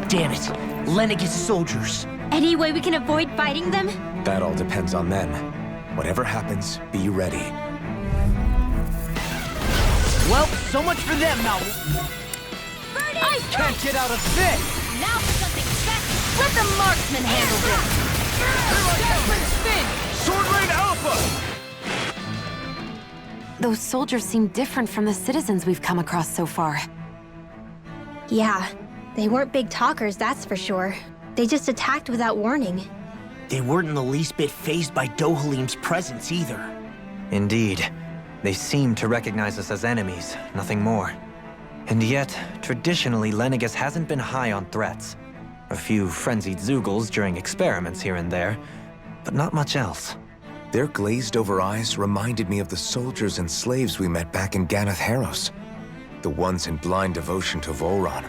Damn it. Lenegis soldiers. Any way we can avoid fighting them? That all depends on them. Whatever happens, be ready. Well, so much for them now. I Can't get out of this! Now for something special. Let the marksman handle this. Sword Rain Alpha! Those soldiers seem different from the citizens we've come across so far. Yeah, they weren't big talkers, that's for sure. They just attacked without warning. They weren't in the least bit fazed by Dohalim's presence either. Indeed. They seem to recognize us as enemies, nothing more. And yet, traditionally, Lenegis hasn't been high on threats. A few frenzied Zeugles during experiments here and there, but not much else. Their glazed-over eyes reminded me of the soldiers and slaves we met back in Ganath Haros. The ones in blind devotion to Volron.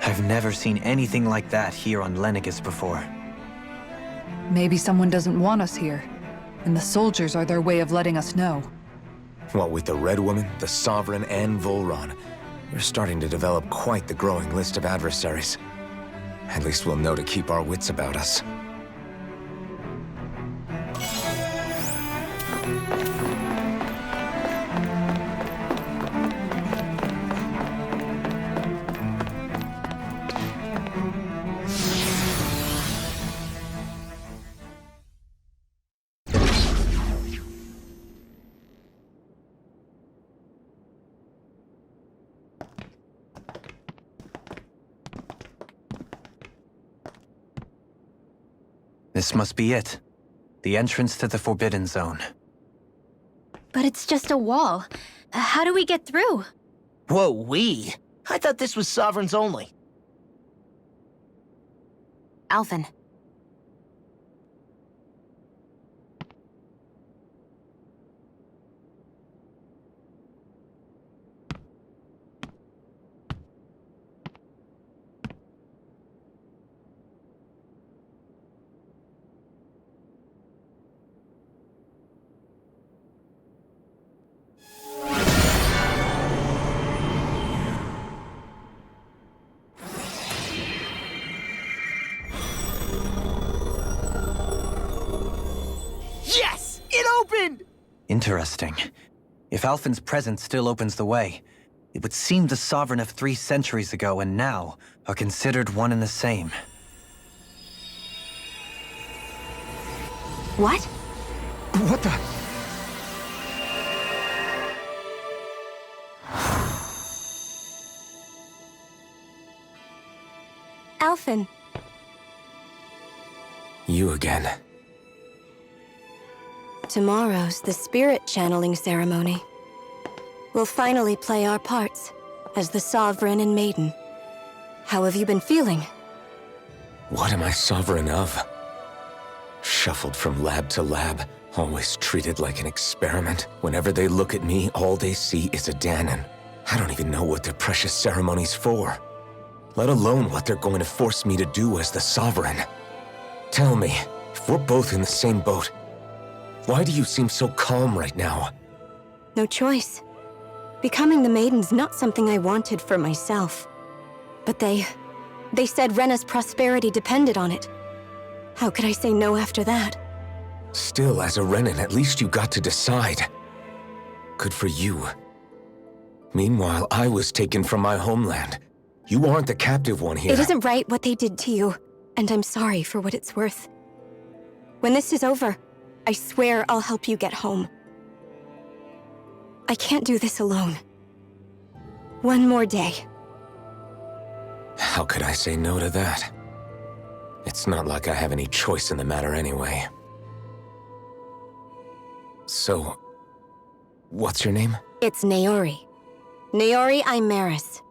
I've never seen anything like that here on Lenegis before. Maybe someone doesn't want us here, and the soldiers are their way of letting us know. What with the Red Woman, the Sovereign, and Volron, we're starting to develop quite the growing list of adversaries. At least we'll know to keep our wits about us. This must be it. The entrance to the Forbidden Zone. But it's just a wall. How do we get through? Whoa, we? I thought this was Sovereigns only. Alphen. Yes! It opened! Interesting. If Alphen's presence still opens the way, it would seem the Sovereign of 3 centuries ago and now are considered one and the same. What? What the? Alphen. You again. Tomorrow's the spirit channeling ceremony. We'll finally play our parts as the Sovereign and Maiden. How have you been feeling? What am I sovereign of? Shuffled from lab to lab, always treated like an experiment. Whenever they look at me, all they see is a Danon. I don't even know what their precious ceremony's for. Let alone what they're going to force me to do as the Sovereign. Tell me, if we're both in the same boat, why do you seem so calm right now? No choice. Becoming the Maiden's not something I wanted for myself. But they said Rena's prosperity depended on it. How could I say no after that? Still, as a Renan, at least you got to decide. Good for you. Meanwhile, I was taken from my homeland. You aren't the captive one here. It isn't right what they did to you, and I'm sorry for what it's worth. When this is over, I swear I'll help you get home. I can't do this alone. One more day. How could I say no to that? It's not like I have any choice in the matter anyway. So, what's your name? It's Naori. Naori Imaris.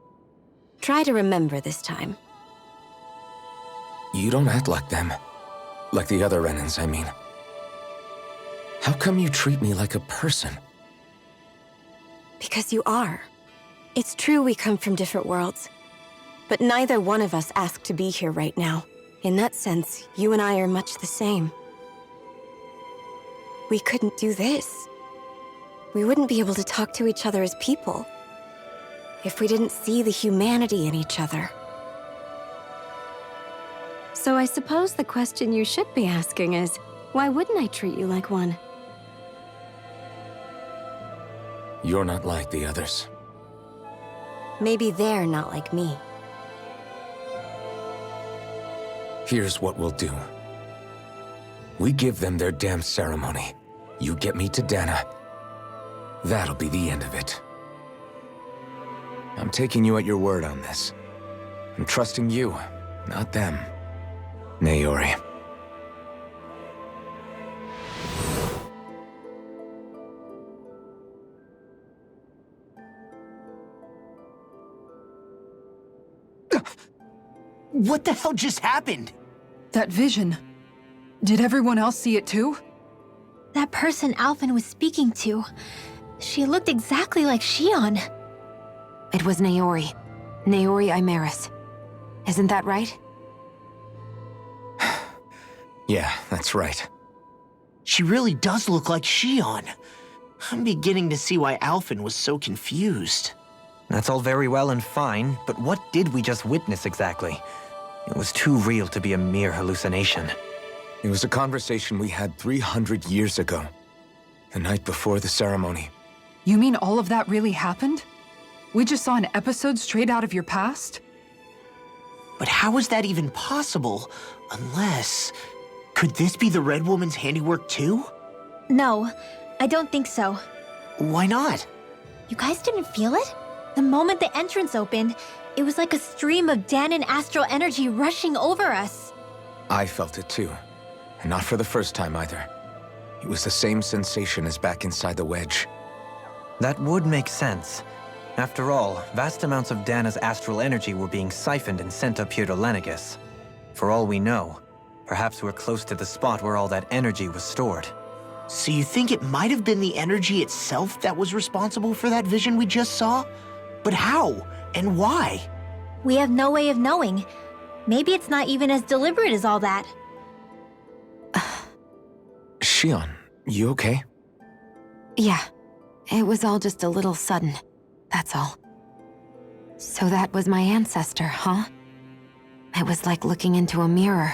Try to remember this time. You don't act like them. Like the other Renans, I mean. How come you treat me like a person? Because you are. It's true we come from different worlds. But neither one of us asked to be here right now. In that sense, you and I are much the same. We couldn't do this. We wouldn't be able to talk to each other as people if we didn't see the humanity in each other. So I suppose the question you should be asking is, why wouldn't I treat you like one? You're not like the others. Maybe they're not like me. Here's what we'll do. We give them their damn ceremony. You get me to Dana. That'll be the end of it. I'm taking you at your word on this. I'm trusting you, not them. Naori. What the hell just happened? That vision. Did everyone else see it too? That person Alphen was speaking to, she looked exactly like Shion. It was Naori. Naori Imeris. Isn't that right? Yeah, that's right. She really does look like Shion. I'm beginning to see why Alphen was so confused. That's all very well and fine, but what did we just witness exactly? It was too real to be a mere hallucination. It was a conversation we had 300 years ago. The night before the ceremony. You mean all of that really happened? We just saw an episode straight out of your past? But how is that even possible? Unless... Could this be the Red Woman's handiwork too? No, I don't think so. Why not? You guys didn't feel it? The moment the entrance opened, it was like a stream of Danon astral energy rushing over us. I felt it too. And not for the first time either. It was the same sensation as back inside the wedge. That would make sense. After all, vast amounts of Dana's astral energy were being siphoned and sent up here to Lenegus. For all we know, perhaps we're close to the spot where all that energy was stored. So you think it might have been the energy itself that was responsible for that vision we just saw? But how? And why? We have no way of knowing. Maybe it's not even as deliberate as all that. Shion, you okay? Yeah. It was all just a little sudden. That's all. So that was my ancestor, huh? It was like looking into a mirror.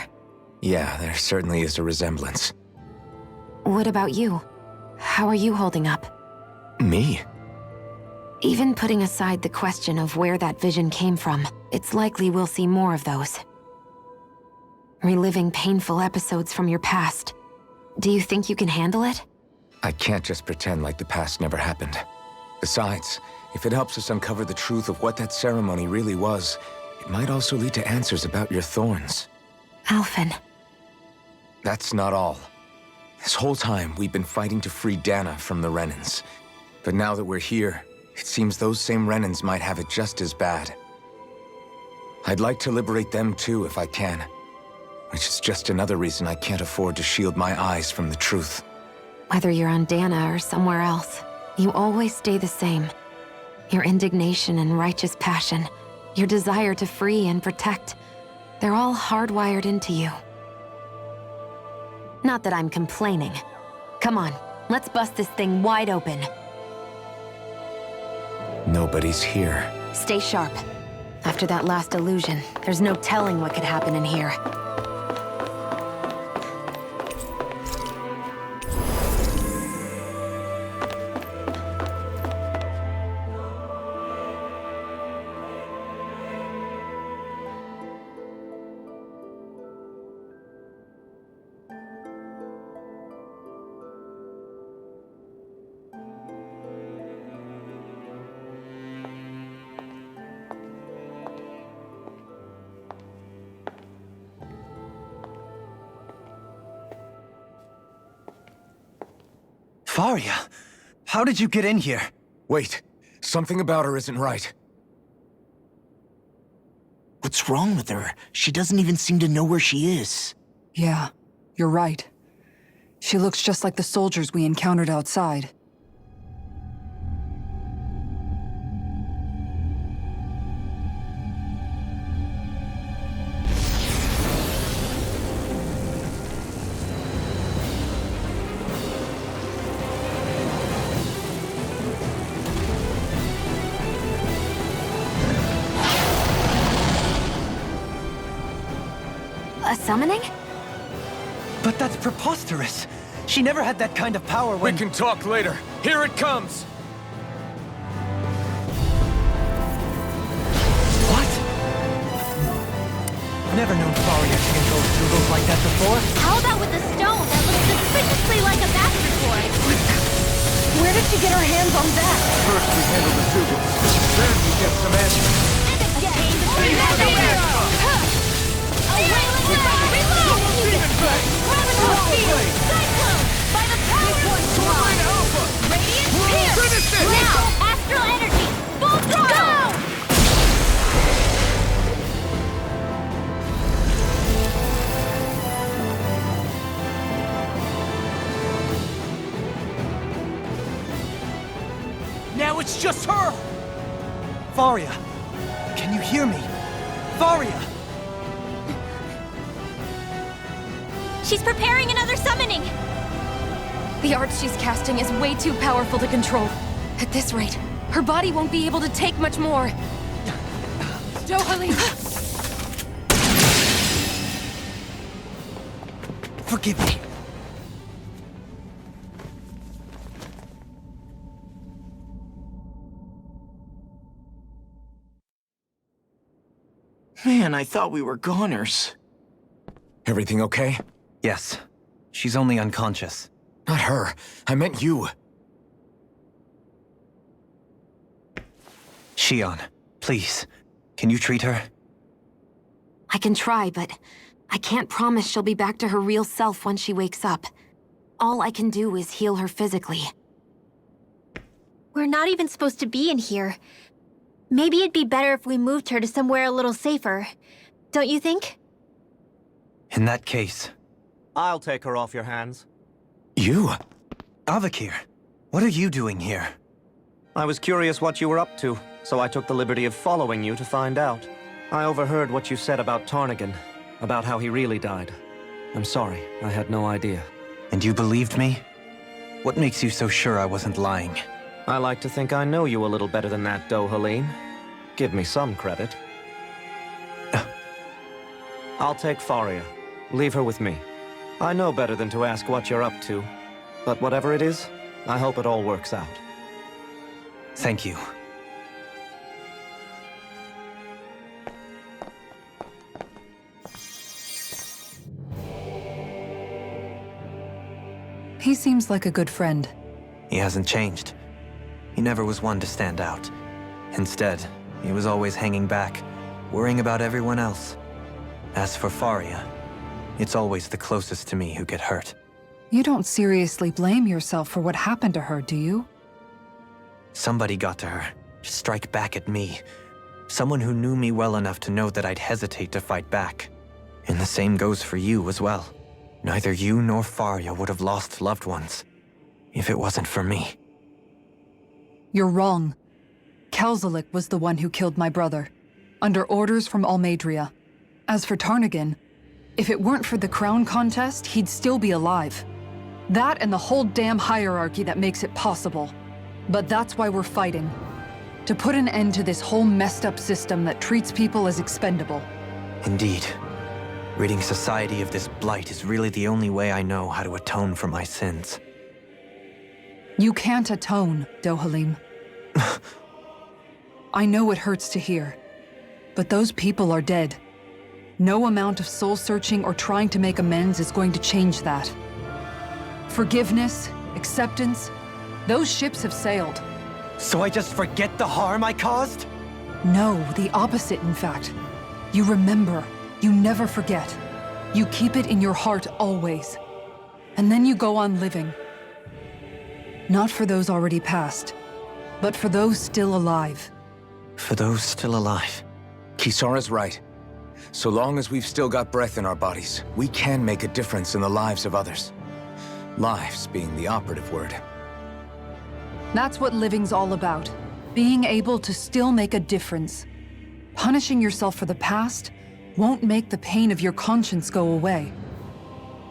Yeah, there certainly is a resemblance. What about you? How are you holding up? Me? Even putting aside the question of where that vision came from, it's likely we'll see more of those. Reliving painful episodes from your past. Do you think you can handle it? I can't just pretend like the past never happened. Besides, if it helps us uncover the truth of what that ceremony really was, it might also lead to answers about your thorns. Alphen. That's not all. This whole time, we've been fighting to free Dana from the Renans. But now that we're here, it seems those same Renans might have it just as bad. I'd like to liberate them too if I can. Which is just another reason I can't afford to shield my eyes from the truth. Whether you're on Dana or somewhere else, you always stay the same. Your indignation and righteous passion, your desire to free and protect, they're all hardwired into you. Not that I'm complaining. Come on, let's bust this thing wide open. Nobody's here. Stay sharp. After that last illusion, there's no telling what could happen in here. Faria, how did you get in here? Wait, something about her isn't right. What's wrong with her? She doesn't even seem to know where she is. Yeah, you're right. She looks just like the soldiers we encountered outside. A summoning? But that's preposterous. She never had that kind of power when— We can talk later. Here it comes! What? Never known Faria to control Zugals like that before. How about with the stone that looks suspiciously like a master sword? Where did she get her hands on that? First we handle the Zugals, then we get some answers. And again, remember where! Away with it! Reload! Graviton Field! Cyclone! By the power of Swan! Radiant Pierce! Now, Astral Energy! Full throttle! Go! Now it's just her! Faria, can you hear me? Faria! She's preparing another summoning! The art she's casting is way too powerful to control. At this rate, her body won't be able to take much more. Dohalim! Forgive me. Man, I thought we were goners. Everything okay? Yes. She's only unconscious. Not her. I meant you. Shion, please. Can you treat her? I can try, but I can't promise she'll be back to her real self when she wakes up. All I can do is heal her physically. We're not even supposed to be in here. Maybe it'd be better if we moved her to somewhere a little safer. Don't you think? In that case, I'll take her off your hands. You? Avakir, what are you doing here? I was curious what you were up to, so I took the liberty of following you to find out. I overheard what you said about Tarnigan, about how he really died. I'm sorry, I had no idea. And you believed me? What makes you so sure I wasn't lying? I like to think I know you a little better than that, Dohalim. Give me some credit. I'll take Faria. Leave her with me. I know better than to ask what you're up to. But whatever it is, I hope it all works out. Thank you. He seems like a good friend. He hasn't changed. He never was one to stand out. Instead, he was always hanging back, worrying about everyone else. As for Faria, it's always the closest to me who get hurt. You don't seriously blame yourself for what happened to her, do you? Somebody got to her, to strike back at me. Someone who knew me well enough to know that I'd hesitate to fight back. And the same goes for you as well. Neither you nor Faria would have lost loved ones, if it wasn't for me. You're wrong. Kelzalik was the one who killed my brother, under orders from Almadria. As for Tarnigan, if it weren't for the crown contest, he'd still be alive. That and the whole damn hierarchy that makes it possible. But that's why we're fighting. To put an end to this whole messed up system that treats people as expendable. Indeed. Ridding society of this blight is really the only way I know how to atone for my sins. You can't atone, Dohalim. I know it hurts to hear, but those people are dead. No amount of soul-searching or trying to make amends is going to change that. Forgiveness, acceptance, those ships have sailed. So I just forget the harm I caused? No, the opposite, in fact. You remember. You never forget. You keep it in your heart always. And then you go on living. Not for those already past, but for those still alive. For those still alive. Kisara's right. So long as we've still got breath in our bodies, we can make a difference in the lives of others. Lives being the operative word. That's what living's all about. Being able to still make a difference. Punishing yourself for the past won't make the pain of your conscience go away.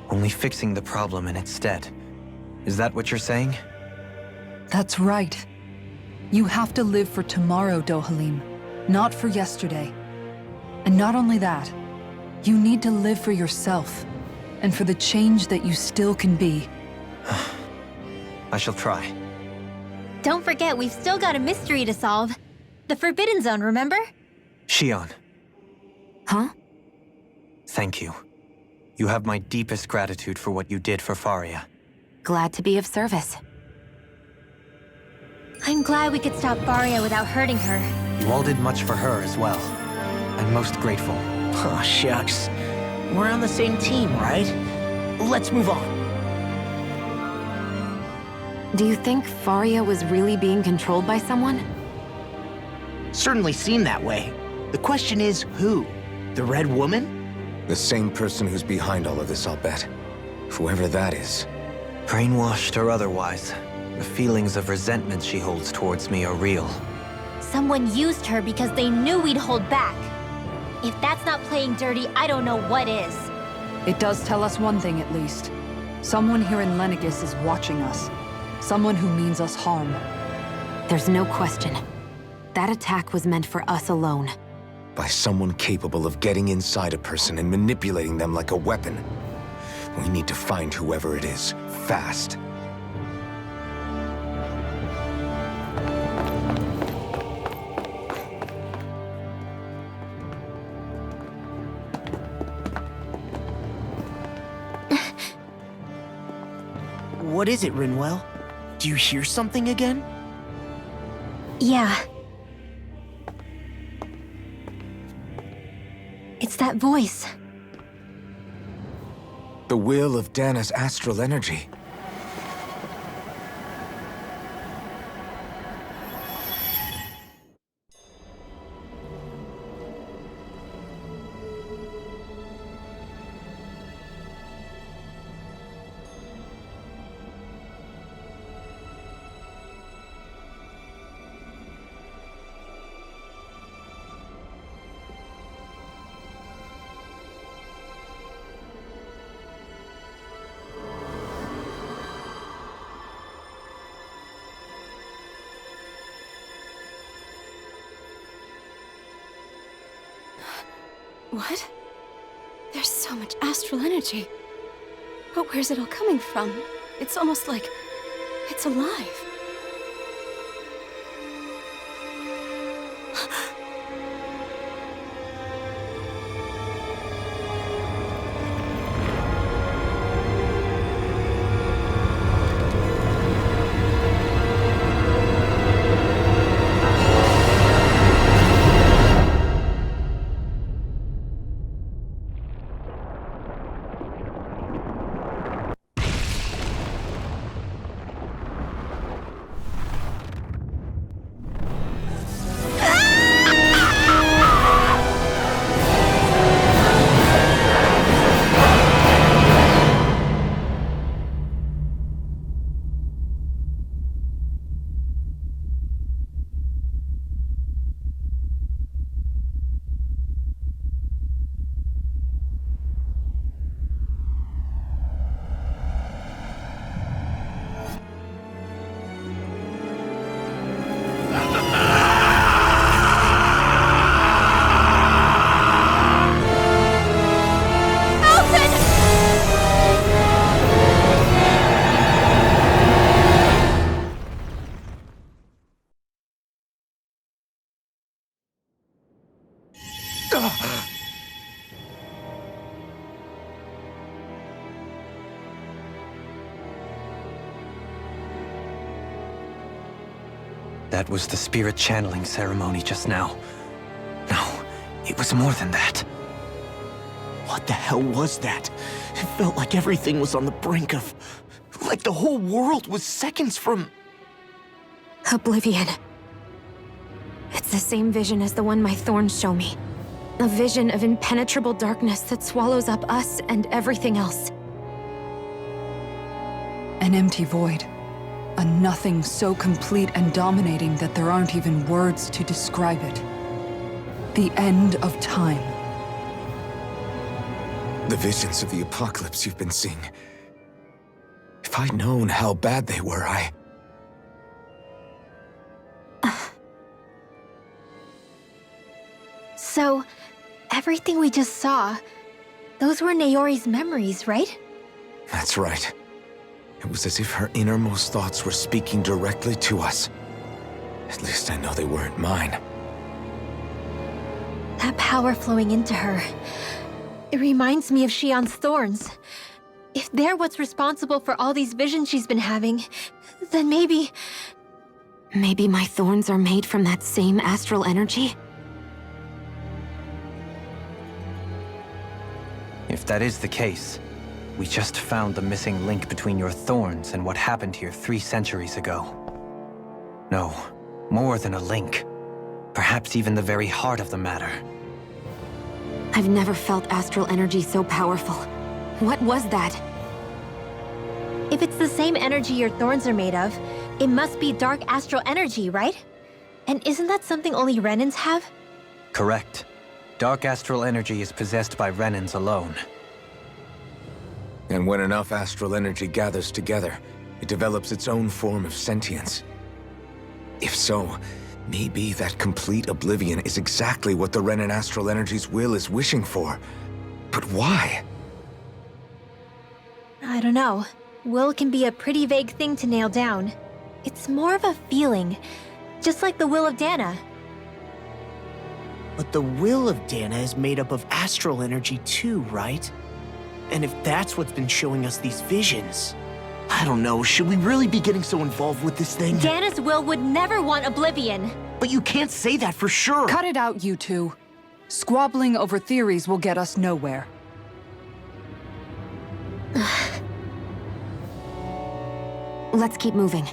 Only fixing the problem in its stead. Is that what you're saying? That's right. You have to live for tomorrow, Dohalim, not for yesterday. And not only that, You need to live for yourself, and for the change that you still can be. I shall try. Don't forget, we've still got a mystery to solve. The Forbidden Zone, remember? Shion, Huh? thank you. You have my deepest gratitude for what you did for Faria. Glad to be of service. I'm glad we could stop Faria without hurting her. You all did much for her as well. I'm most grateful. Oh, shucks. We're on the same team, right? Let's move on. Do you think Faria was really being controlled by someone? Certainly seemed that way. The question is, who? The Red Woman? The same person who's behind all of this, I'll bet. Whoever that is. Brainwashed or otherwise, the feelings of resentment she holds towards me are real. Someone used her because they knew we'd hold back. If that's not playing dirty, I don't know what is. It does tell us one thing at least. Someone here in Lenegis is watching us. Someone who means us harm. There's no question. That attack was meant for us alone. By someone capable of getting inside a person and manipulating them like a weapon. We need to find whoever it is, fast. What is it, Rinwell? Do you hear something again? Yeah. It's that voice. The will of Dana's astral energy. What? There's so much astral energy. But where's it all coming from? It's almost like it's alive. That was the spirit channeling ceremony just now. No, it was more than that. What the hell was that? It felt like everything was on the brink of... like the whole world was seconds from... Oblivion. It's the same vision as the one my thorns show me. A vision of impenetrable darkness that swallows up us and everything else. An empty void. A nothing so complete and dominating that there aren't even words to describe it. The end of time. The visions of the apocalypse you've been seeing. If I'd known how bad they were, So, everything we just saw, Those were Naori's memories, right? That's right. It was as if her innermost thoughts were speaking directly to us. At least I know they weren't mine. That power flowing into her. It reminds me of Xion's thorns. If they're what's responsible for all these visions she's been having, then maybe... Maybe my thorns are made from that same astral energy? If that is the case, we just found the missing link between your thorns and what happened here 3 centuries ago. No, more than a link. Perhaps even the very heart of the matter. I've never felt astral energy so powerful. What was that? If it's the same energy your thorns are made of, it must be dark astral energy, right? And isn't that something only Renans have? Correct. Dark astral energy is possessed by Renans alone. And when enough astral energy gathers together, it develops its own form of sentience. If so, maybe that complete oblivion is exactly what the Renan astral energy's will is wishing for. But why? I don't know. Will can be a pretty vague thing to nail down. It's more of a feeling, just like the will of Dana. But the will of Dana is made up of astral energy too, right? And if that's what's been showing us these visions... I don't know, should we really be getting so involved with this thing? Dana's will would never want oblivion. But you can't say that for sure! Cut it out, you two. Squabbling over theories will get us nowhere. Let's keep moving.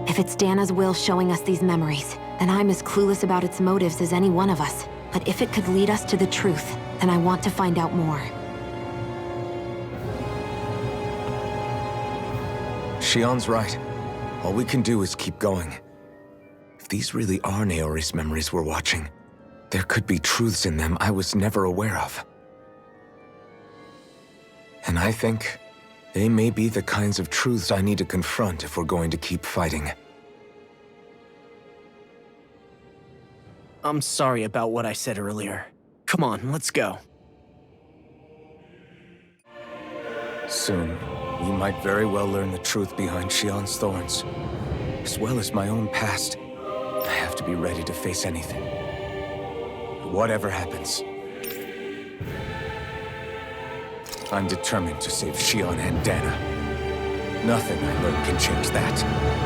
If it's Dana's will showing us these memories, then I'm as clueless about its motives as any one of us. But if it could lead us to the truth, then I want to find out more. Xion's right. All we can do is keep going. If these really are Naori's memories we're watching, there could be truths in them I was never aware of. And I think they may be the kinds of truths I need to confront if we're going to keep fighting. I'm sorry about what I said earlier. Come on, let's go. Soon, we might very well learn the truth behind Xion's thorns, as well as my own past. I have to be ready to face anything. Whatever happens. I'm determined to save Xion and Dana. Nothing I learn can change that.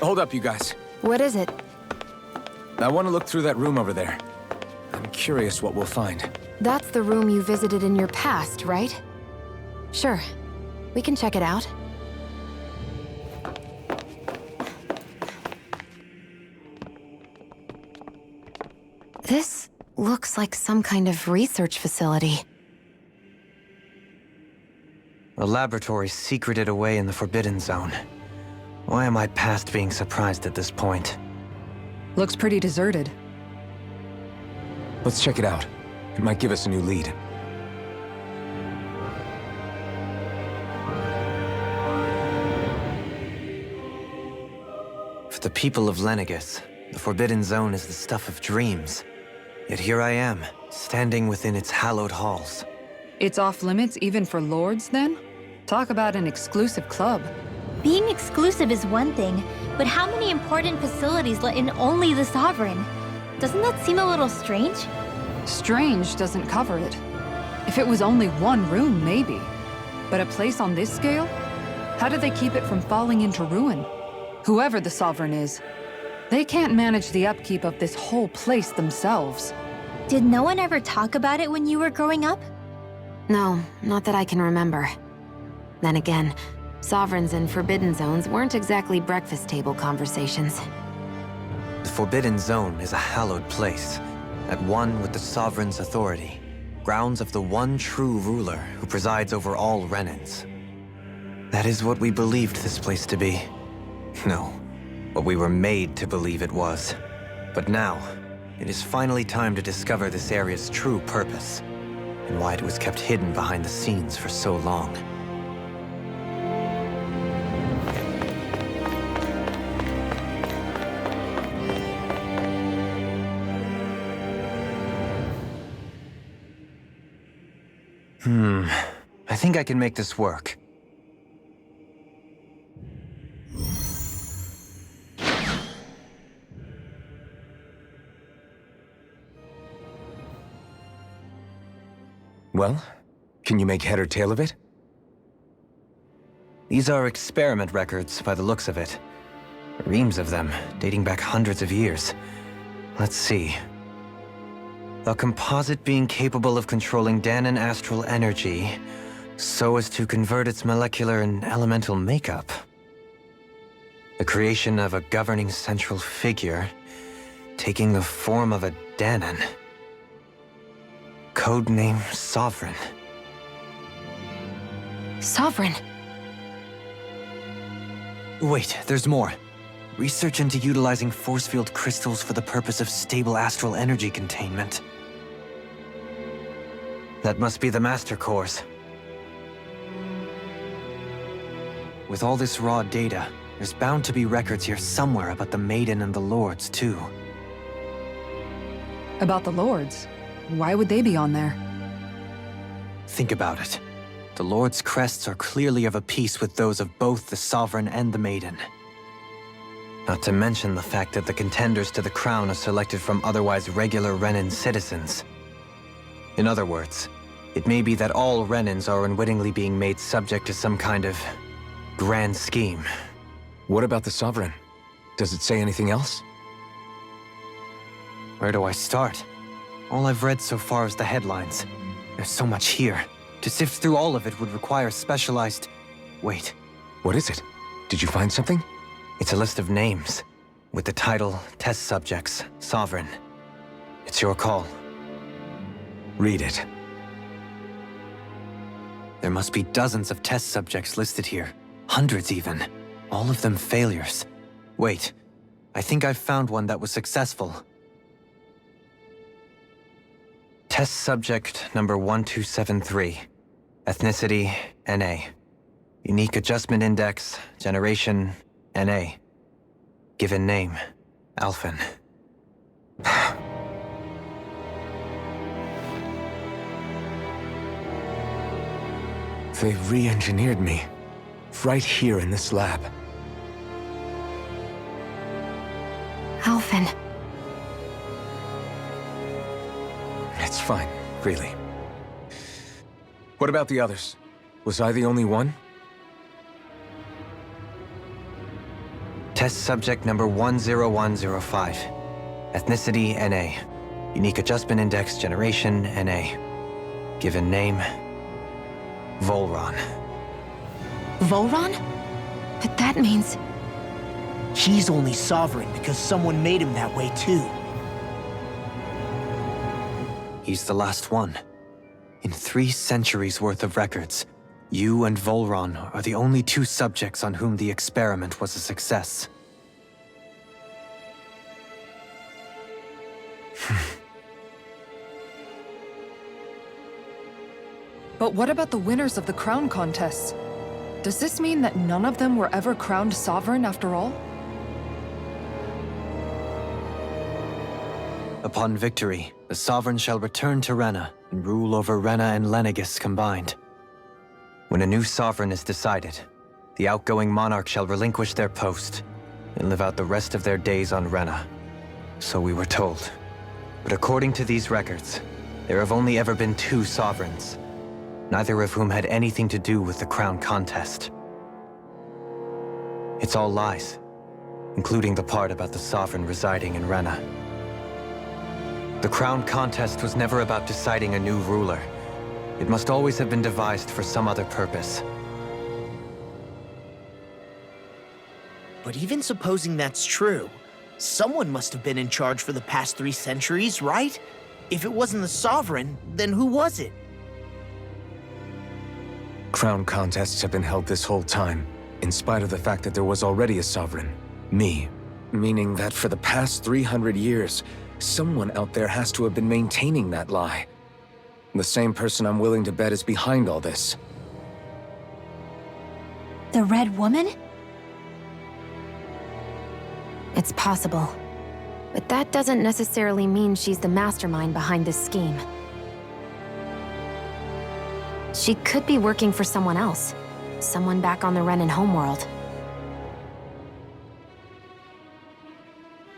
Hold up, you guys. What is it? I want to look through that room over there. I'm curious what we'll find. That's the room you visited in your past, right? Sure. We can check it out. This looks like some kind of research facility. A laboratory secreted away in the Forbidden Zone. Why am I past being surprised at this point? Looks pretty deserted. Let's check it out. It might give us a new lead. For the people of Lenegus, the Forbidden Zone is the stuff of dreams. Yet here I am, standing within its hallowed halls. It's off limits even for lords, then? Talk about an exclusive club. Being exclusive is one thing, but how many important facilities let in only the Sovereign? Doesn't that seem a little strange? Strange doesn't cover it. If it was only one room, maybe. But a place on this scale? How do they keep it from falling into ruin? Whoever the Sovereign is, they can't manage the upkeep of this whole place themselves. Did no one ever talk about it when you were growing up? No, not that I can remember. Then again, Sovereigns and Forbidden Zones weren't exactly breakfast table conversations. The Forbidden Zone is a hallowed place, at one with the Sovereign's authority, grounds of the one true ruler who presides over all Renans. That is what we believed this place to be. No, what we were made to believe it was. But now, it is finally time to discover this area's true purpose, and why it was kept hidden behind the scenes for so long. I think I can make this work. Well, can you make head or tail of it? These are experiment records by the looks of it. Reams of them, dating back hundreds of years. Let's see. A composite being capable of controlling Danan astral energy so as to convert its molecular and elemental makeup. The creation of a governing central figure, taking the form of a Danan. Codename Sovereign. Sovereign. Wait, there's more. Research into utilizing force field crystals for the purpose of stable astral energy containment. That must be the Master Cores. With all this raw data, there's bound to be records here somewhere about the Maiden and the Lords, too. About the Lords? Why would they be on there? Think about it. The Lord's crests are clearly of a piece with those of both the Sovereign and the Maiden. Not to mention the fact that the contenders to the crown are selected from otherwise regular Renan citizens. In other words, it may be that all Renans are unwittingly being made subject to some kind of grand scheme. What about the Sovereign? Does it say anything else? Where do I start? All I've read so far is the headlines. There's so much here. To sift through all of it would require specialized... Wait. What is it? Did you find something? It's a list of names, with the title, Test Subjects, Sovereign. It's your call. Read it. There must be dozens of test subjects listed here. Hundreds even. All of them failures. Wait, I think I've found one that was successful. Test subject number 1273. Ethnicity, NA. Unique adjustment index, generation, NA. Given name, Alphen. They re-engineered me. Right here in this lab. Alphen. It's fine, really. What about the others? Was I the only one? Test subject number 10105. Ethnicity, NA. Unique adjustment index, generation, NA. Given name, Volron. Volron? But that means... He's only Sovereign because someone made him that way too. He's the last one. In 3 centuries worth of records, you and Volron are the only 2 subjects on whom the experiment was a success. But what about the winners of the crown contests? Does this mean that none of them were ever crowned sovereign after all? Upon victory, the Sovereign shall return to Rena and rule over Rena and Lenegis combined. When a new Sovereign is decided, the outgoing monarch shall relinquish their post and live out the rest of their days on Rena. So we were told. But according to these records, there have only ever been 2 Sovereigns, neither of whom had anything to do with the crown contest. It's all lies, including the part about the Sovereign residing in Rena. The crown contest was never about deciding a new ruler. It must always have been devised for some other purpose. But even supposing that's true, someone must have been in charge for the past 3 centuries, right? If it wasn't the Sovereign, then who was it? Crown contests have been held this whole time, in spite of the fact that there was already a Sovereign. Me. Meaning that for the past 300 years, Someone out there has to have been maintaining that lie. The same person I'm willing to bet is behind all this. The Red Woman? It's possible. But that doesn't necessarily mean she's the mastermind behind this scheme. She could be working for someone else. Someone back on the Renan homeworld.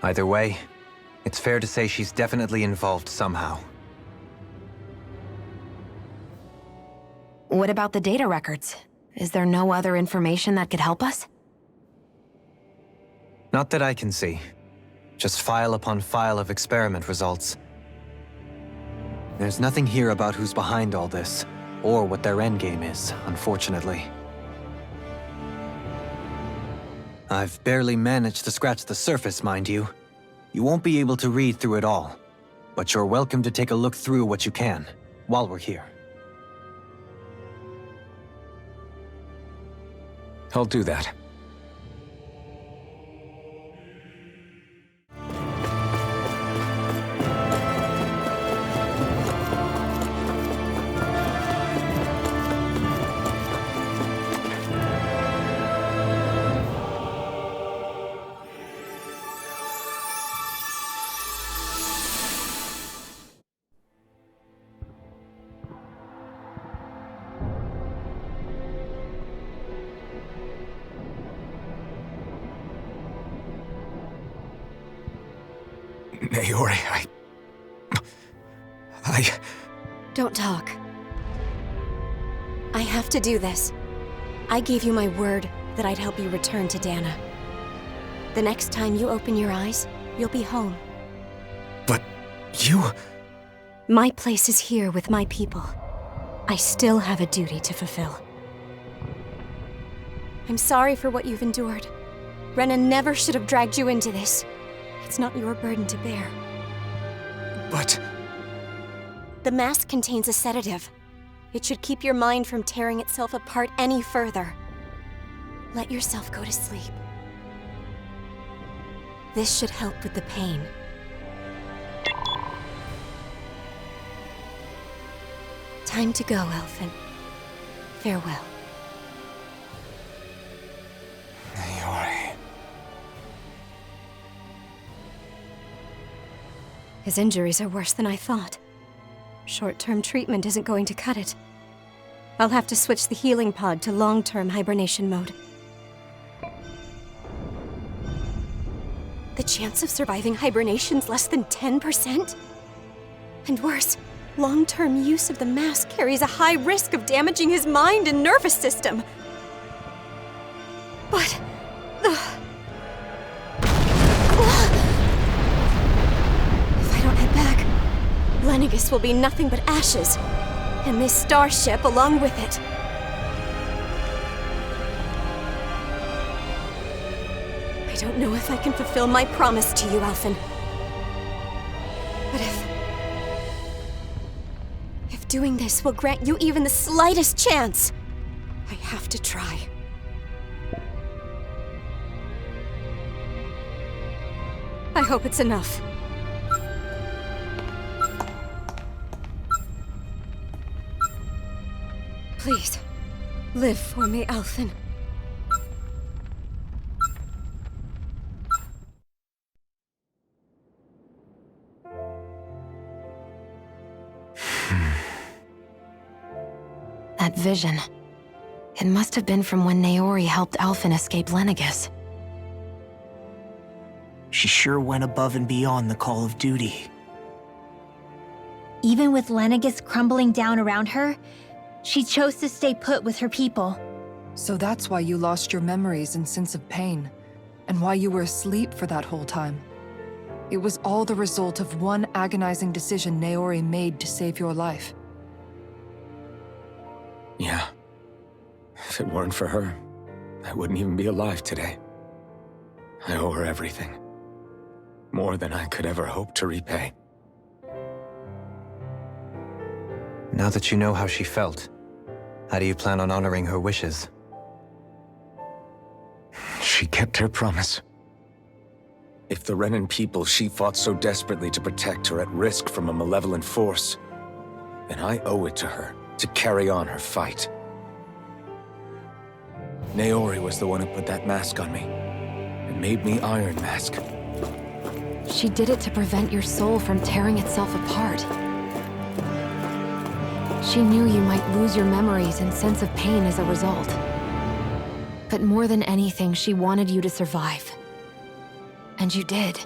Either way, it's fair to say she's definitely involved somehow. What about the data records? Is there no other information that could help us? Not that I can see. Just file upon file of experiment results. There's nothing here about who's behind all this, or what their endgame is, unfortunately. I've barely managed to scratch the surface, mind you. You won't be able to read through it all, but you're welcome to take a look through what you can, while we're here. I'll do that. Naori, Don't talk. I have to do this. I gave you my word that I'd help you return to Dana. The next time you open your eyes, you'll be home. But you... My place is here with my people. I still have a duty to fulfill. I'm sorry for what you've endured. Renan never should have dragged you into this. It's not your burden to bear. But... The mask contains a sedative. It should keep your mind from tearing itself apart any further. Let yourself go to sleep. This should help with the pain. Time to go, Elfin. Farewell. Naori... His injuries are worse than I thought. Short-term treatment isn't going to cut it. I'll have to switch the healing pod to long-term hibernation mode. The chance of surviving hibernation's less than 10%? And worse, long-term use of the mask carries a high risk of damaging his mind and nervous system. But... Lenegis will be nothing but ashes, and this starship along with it. I don't know if I can fulfill my promise to you, Alphen. But if doing this will grant you even the slightest chance, I have to try. I hope it's enough. Please, live for me, Alphen. That vision. It must have been from when Naori helped Alphen escape Lenegis. She sure went above and beyond the call of duty. Even with Lenegis crumbling down around her, she chose to stay put with her people. So that's why you lost your memories and sense of pain, and why you were asleep for that whole time. It was all the result of one agonizing decision Naori made to save your life. Yeah. If it weren't for her, I wouldn't even be alive today. I owe her everything. More than I could ever hope to repay. Now that you know how she felt, how do you plan on honoring her wishes? She kept her promise. If the Renan people she fought so desperately to protect are at risk from a malevolent force, then I owe it to her to carry on her fight. Naori was the one who put that mask on me, and made me Iron Mask. She did it to prevent your soul from tearing itself apart. She knew you might lose your memories and sense of pain as a result. But more than anything, she wanted you to survive. And you did.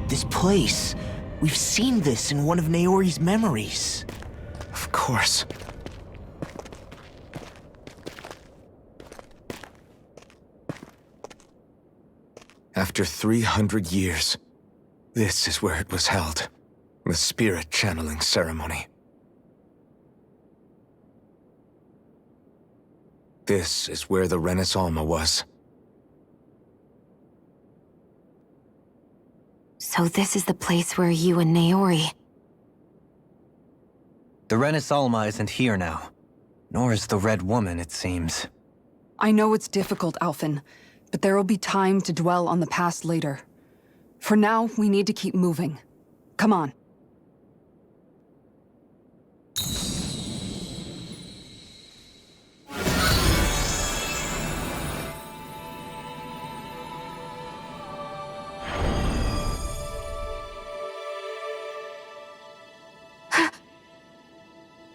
This place. We've seen this in one of Naori's memories. Of course. After 300 years, this is where it was held. The spirit channeling ceremony. This is where the Renis Alma was. So this is the place where you and Naori... The Renis Alma isn't here now. Nor is the Red Woman, it seems. I know it's difficult, Alphen, but there will be time to dwell on the past later. For now, we need to keep moving. Come on.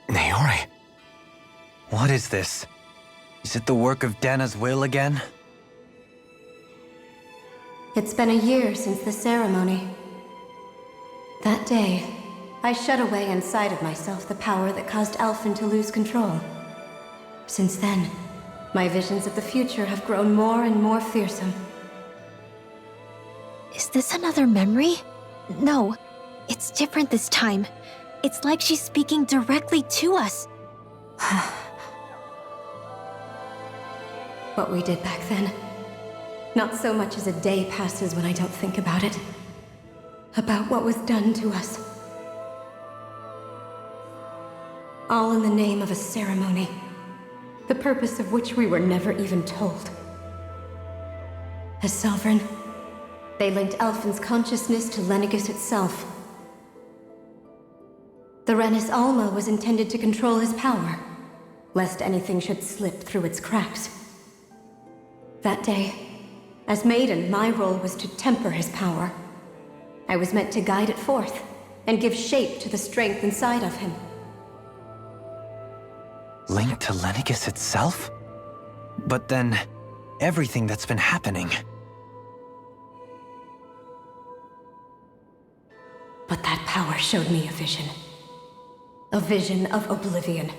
Naori? What is this? Is it the work of Dana's will again? It's been a year since the ceremony. That day, I shut away inside of myself the power that caused Alphen to lose control. Since then, my visions of the future have grown more and more fearsome. Is this another memory? No, it's different this time. It's like she's speaking directly to us. What we did back then. Not so much as a day passes when I don't think about it. About what was done to us. All in the name of a ceremony. The purpose of which we were never even told. As Sovereign, they linked Alphen's consciousness to Lenegis itself. The Renis Alma was intended to control his power, lest anything should slip through its cracks. That day, as Maiden, my role was to temper his power. I was meant to guide it forth, and give shape to the strength inside of him. Linked to Lenegis itself? But then, everything that's been happening... But that power showed me a vision. A vision of oblivion.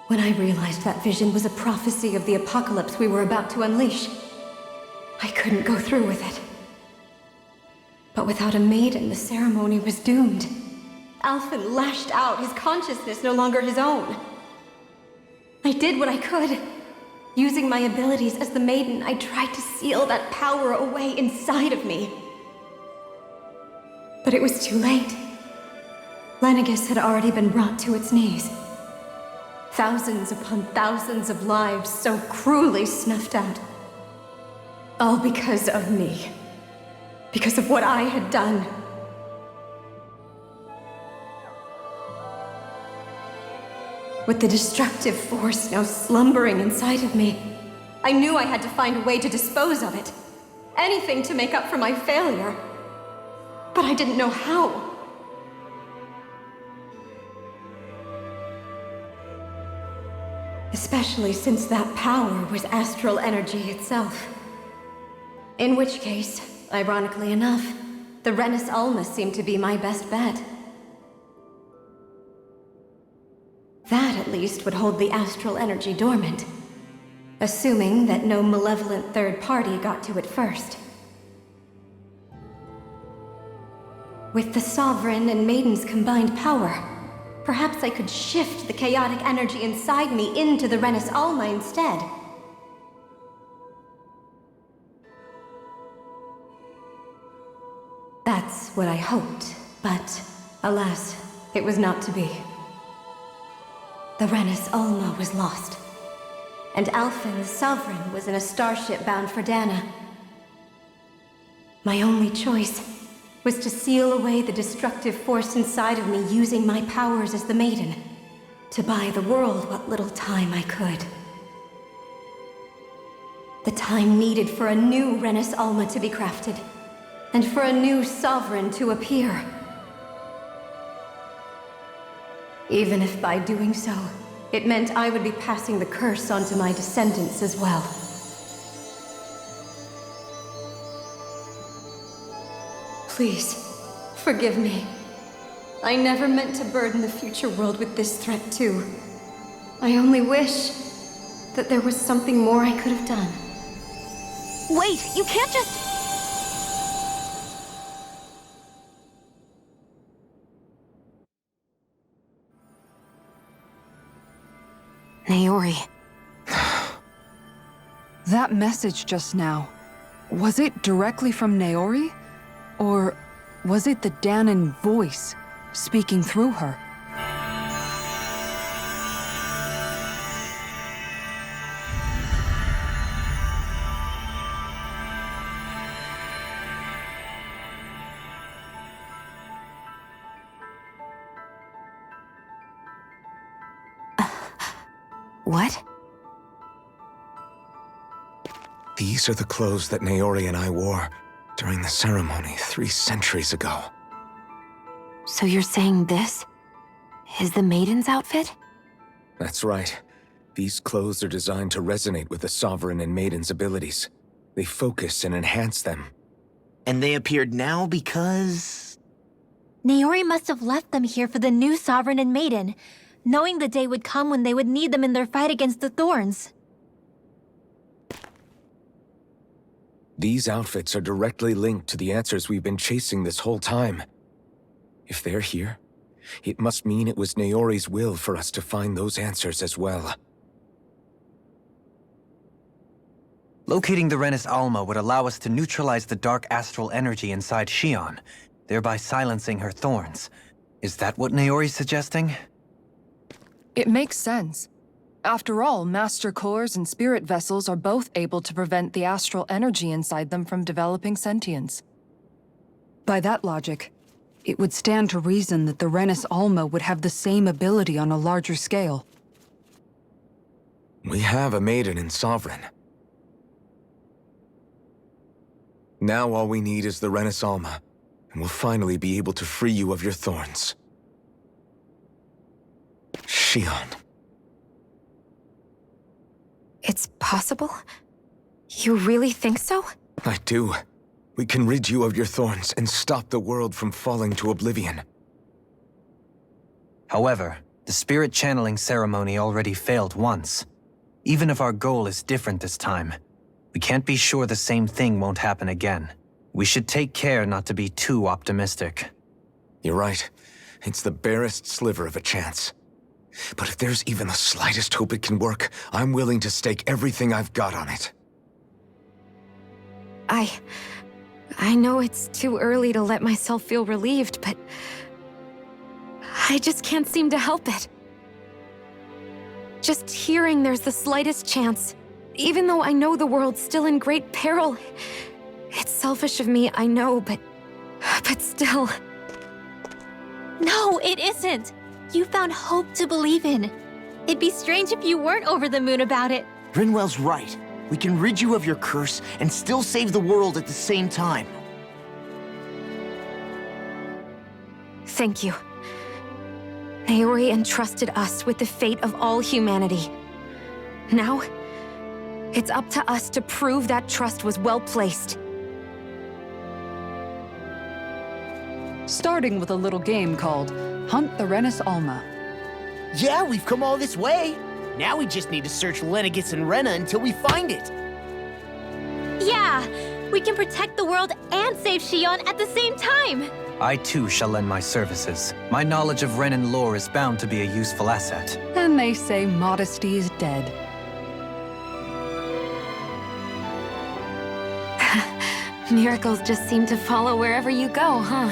When I realized that vision was a prophecy of the apocalypse we were about to unleash, I couldn't go through with it. But without a maiden, the ceremony was doomed. Alphen lashed out, his consciousness no longer his own. I did what I could. Using my abilities as the maiden, I tried to seal that power away inside of me. But it was too late. Lenegis had already been brought to its knees. Thousands upon thousands of lives so cruelly snuffed out. All because of me. Because of what I had done. With the destructive force now slumbering inside of me, I knew I had to find a way to dispose of it. Anything to make up for my failure. But I didn't know how. Especially since that power was astral energy itself. In which case, ironically enough, the Renis Alma seemed to be my best bet. That, at least, would hold the astral energy dormant. Assuming that no malevolent third party got to it first. With the Sovereign and Maiden's combined power, perhaps I could shift the chaotic energy inside me into the Renis Alma instead. That's what I hoped, but alas, it was not to be. The Renis Alma was lost, and Alphen the Sovereign was in a starship bound for Dana. My only choice was to seal away the destructive force inside of me using my powers as the Maiden, to buy the world what little time I could. The time needed for a new Renis Alma to be crafted, and for a new Sovereign to appear. Even if by doing so, it meant I would be passing the curse on to my descendants as well. Please, forgive me. I never meant to burden the future world with this threat too. I only wish that there was something more I could have done. Wait, you can't just... Naori. That message just now, was it directly from Naori? Or was it the Danan voice speaking through her? What? These are the clothes that Naori and I wore during the ceremony 3 centuries ago. So you're saying this is the Maiden's outfit? That's right. These clothes are designed to resonate with the Sovereign and Maiden's abilities. They focus and enhance them. And they appeared now because... Naori must have left them here for the new Sovereign and Maiden, knowing the day would come when they would need them in their fight against the Thorns. These outfits are directly linked to the answers we've been chasing this whole time. If they're here, it must mean it was Naori's will for us to find those answers as well. Locating the Renis Alma would allow us to neutralize the dark astral energy inside Shion, thereby silencing her thorns. Is that what Naori's suggesting? It makes sense. After all, Master Cores and Spirit Vessels are both able to prevent the astral energy inside them from developing sentience. By that logic, it would stand to reason that the Renis Alma would have the same ability on a larger scale. We have a Maiden and Sovereign. Now all we need is the Renis Alma, and we'll finally be able to free you of your thorns. Shion. It's possible? You really think so? I do. We can rid you of your thorns and stop the world from falling to oblivion. However, the spirit channeling ceremony already failed once. Even if our goal is different this time, we can't be sure the same thing won't happen again. We should take care not to be too optimistic. You're right. It's the barest sliver of a chance. But if there's even the slightest hope it can work, I'm willing to stake everything I've got on it. I know it's too early to let myself feel relieved, but I just can't seem to help it. Just hearing there's the slightest chance, even though I know the world's still in great peril. It's selfish of me, I know, but still. No, it isn't! You found hope to believe in. It'd be strange if you weren't over the moon about it. Rinwell's right. We can rid you of your curse and still save the world at the same time. Thank you. Naori entrusted us with the fate of all humanity. Now, it's up to us to prove that trust was well placed. Starting with a little game called Hunt the Renis Alma. Yeah, we've come all this way. Now we just need to search Lenegis and Rena until we find it. Yeah, we can protect the world and save Shion at the same time. I too shall lend my services. My knowledge of Renan lore is bound to be a useful asset. And they say modesty is dead. Miracles just seem to follow wherever you go, huh?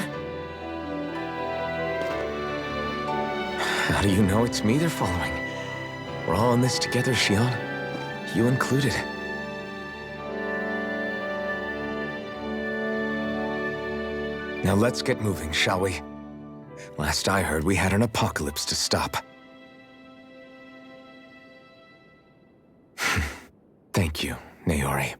How do you know it's me they're following? We're all in this together, Shion. You included. Now let's get moving, shall we? Last I heard, we had an apocalypse to stop. Thank you, Naori.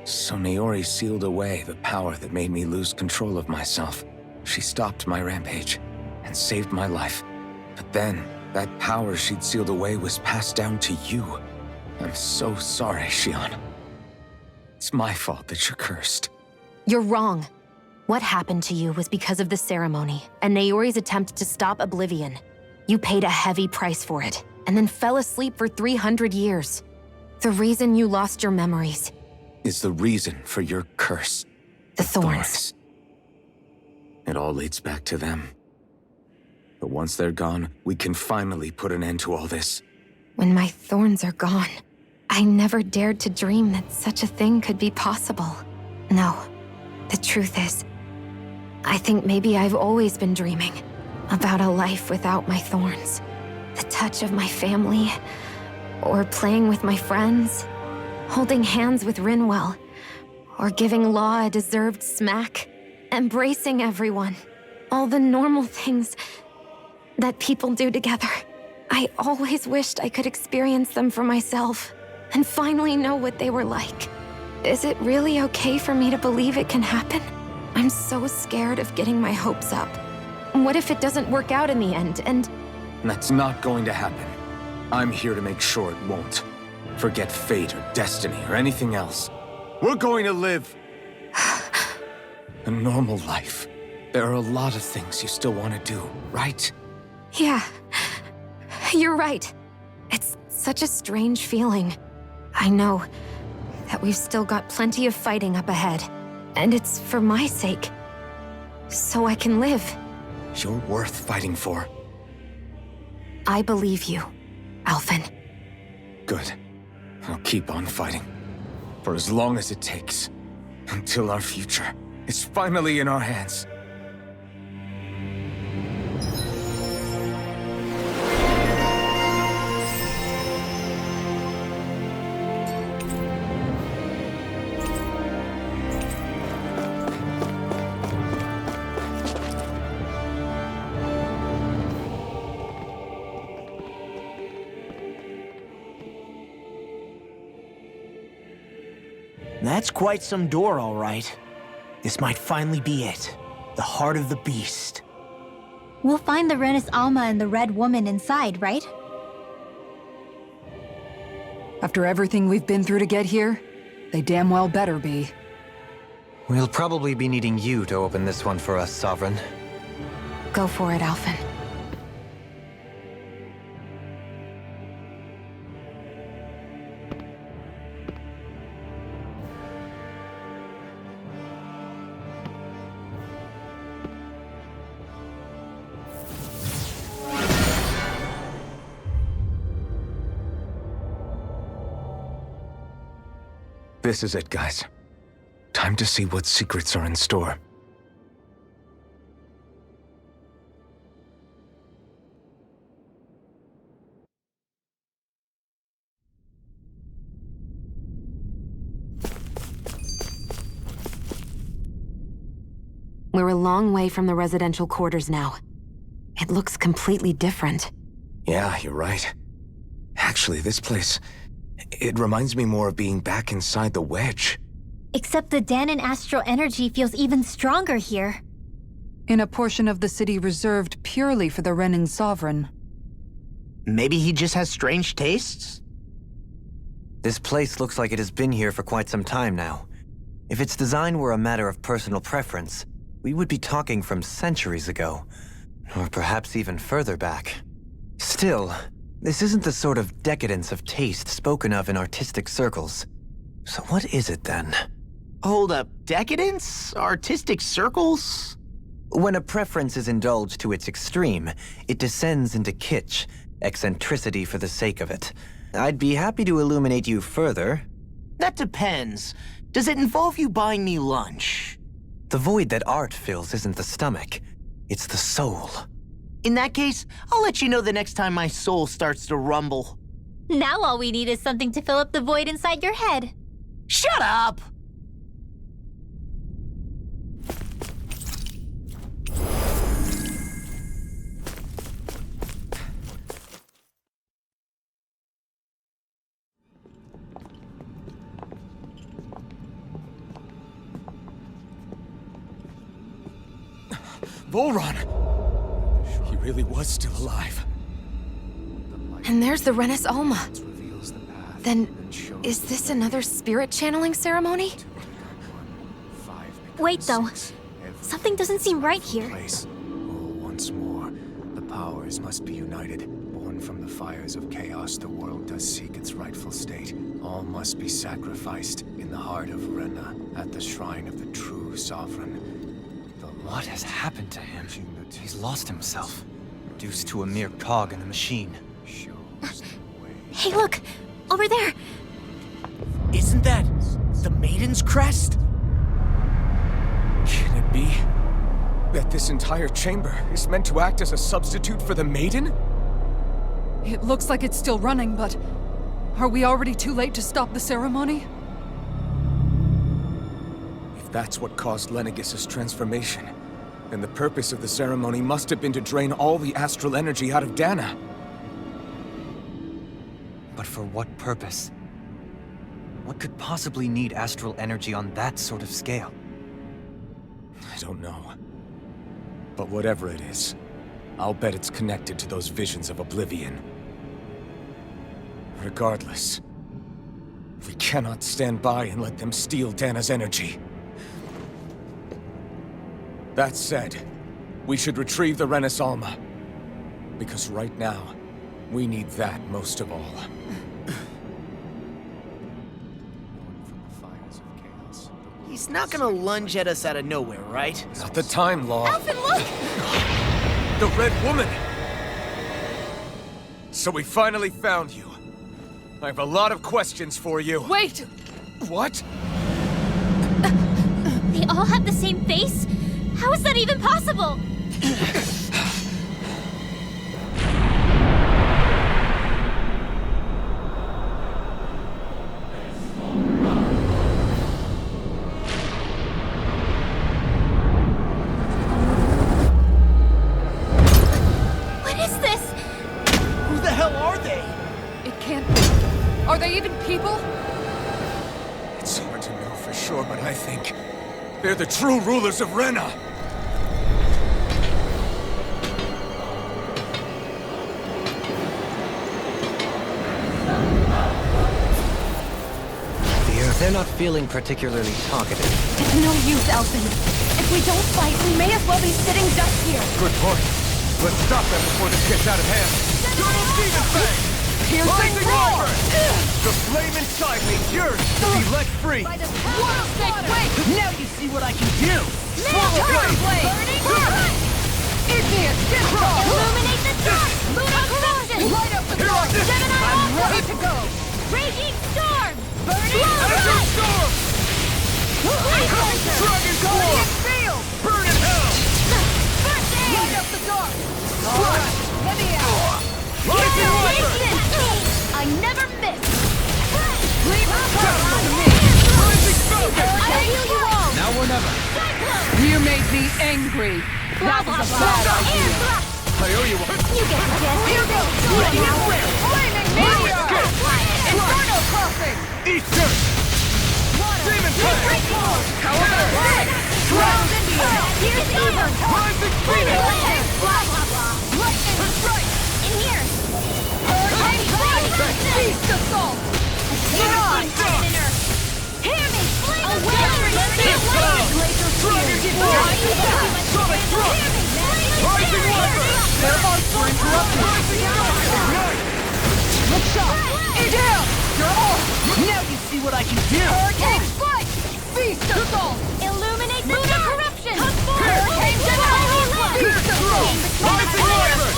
So Naori sealed away the power that made me lose control of myself. She stopped my rampage and saved my life. But then, that power she'd sealed away was passed down to you. I'm so sorry, Shion. It's my fault that you're cursed. You're wrong. What happened to you was because of the ceremony and Naori's attempt to stop Oblivion. You paid a heavy price for it, and then fell asleep for 300 years. The reason you lost your memories Is the reason for your curse. the thorns. It all leads back to them. But once they're gone, we can finally put an end to all this. When my thorns are gone, I never dared to dream that such a thing could be possible. No, the truth is, I think maybe I've always been dreaming about a life without my thorns. The touch of my family, or playing with my friends, holding hands with Rinwell, or giving Law a deserved smack, embracing everyone. All the normal things that people do together. I always wished I could experience them for myself and finally know what they were like. Is it really okay for me to believe it can happen? I'm so scared of getting my hopes up. What if it doesn't work out in the end, and... That's not going to happen. I'm here to make sure it won't. Forget fate or destiny or anything else. We're going to live a normal life. There are a lot of things you still want to do, right? Yeah, you're right. It's such a strange feeling. I know that we've still got plenty of fighting up ahead, and it's for my sake, so I can live. You're worth fighting for. I believe you, Alphen. Good. I'll keep on fighting. For as long as it takes. Until our future is finally in our hands. That's quite some door, all right. This might finally be it. The heart of the beast. We'll find the Renis Alma and the Red Woman inside, right? After everything we've been through to get here, they damn well better be. We'll probably be needing you to open this one for us, Sovereign. Go for it, Alphen. This is it, guys. Time to see what secrets are in store. We're a long way from the residential quarters now. It looks completely different. Yeah, you're right. Actually, this place... it reminds me more of being back inside the wedge. Except the Danon astral energy feels even stronger here. In a portion of the city reserved purely for the Renan sovereign. Maybe he just has strange tastes? This place looks like it has been here for quite some time now. If its design were a matter of personal preference, we would be talking from centuries ago. Or perhaps even further back. Still, this isn't the sort of decadence of taste spoken of in artistic circles. So what is it then? Hold up, decadence? Artistic circles? When a preference is indulged to its extreme, it descends into kitsch, eccentricity for the sake of it. I'd be happy to illuminate you further. That depends. Does it involve you buying me lunch? The void that art fills isn't the stomach, it's the soul. In that case, I'll let you know the next time my soul starts to rumble. Now all we need is something to fill up the void inside your head. Shut up! Volron! He really was still alive. And there's the Renis Alma. Then, is this another spirit channeling ceremony? Wait, though. Something doesn't seem right here. Once more, the powers must be united. Born from the fires of chaos, the world does seek its rightful state. All must be sacrificed in the heart of Rena, at the shrine of the true sovereign. What has happened to him? He's lost himself, reduced to a mere cog in the machine. Hey, look! Over there! Isn't that the Maiden's crest? Can it be that this entire chamber is meant to act as a substitute for the Maiden? It looks like it's still running, but are we already too late to stop the ceremony? If that's what caused Lenegis' transformation, then the purpose of the ceremony must have been to drain all the astral energy out of Dana. But for what purpose? What could possibly need astral energy on that sort of scale? I don't know. But whatever it is, I'll bet it's connected to those visions of oblivion. Regardless, we cannot stand by and let them steal Dana's energy. That said, we should retrieve the Renis Alma. Because right now, we need that most of all. He's not gonna lunge at us out of nowhere, right? Not the time, Law. Alphen, look! The Red Woman! So we finally found you. I have a lot of questions for you. Wait! What? They all have the same face? How is that even possible? What is this? Who the hell are they? It can't be. Are they even people? It's hard to know for sure, but I think they're the true rulers of Rena. They're not feeling particularly talkative. It's no use, Alphen. If we don't fight, we may as well be sitting ducks here. Good point. Let's stop them before this gets out of hand. Double Demon Fang! Piercing roar! The flame inside me yearns to be let free. Water snake, wait! Now you see what I can do! Swallow blade! Burn! Igneous disco! Illuminate the dark! Lunar corruption! Light up the dark! Gemini I'm Alpha! ready to go! Raging storm! Burning Energy storm! Dragon Claw! Field! Burn in hell! First aid! Light up the dark! Alright, heavy out! Rising Wyvern! I never miss! Leave her on me! Rising Falcon! I'll heal you all! Now or never. You made me angry! That was a bad idea! I owe you one. You get the chance! Here goes! Ready now! Flaming meteor! Inferno crossing! Eastern! Water! Demon Fang! However, ground Indian! Here's the evil! Rising Phoenix! Blah, blah, blah! Lightning strike! In here! Hurricane Hurricane strike! Beast assault! Hear me! Flame of fire! Laser Dragon Sonic Thrust! Rising Wyvern! Their arcs were interrupted! Ignite! Look sharp! Down! You're off! Now you see what I can do! Hurricane strike! Beast assault! Illuminate the Lunar corruption! Hurricane Beast assault! Rising Wyvern!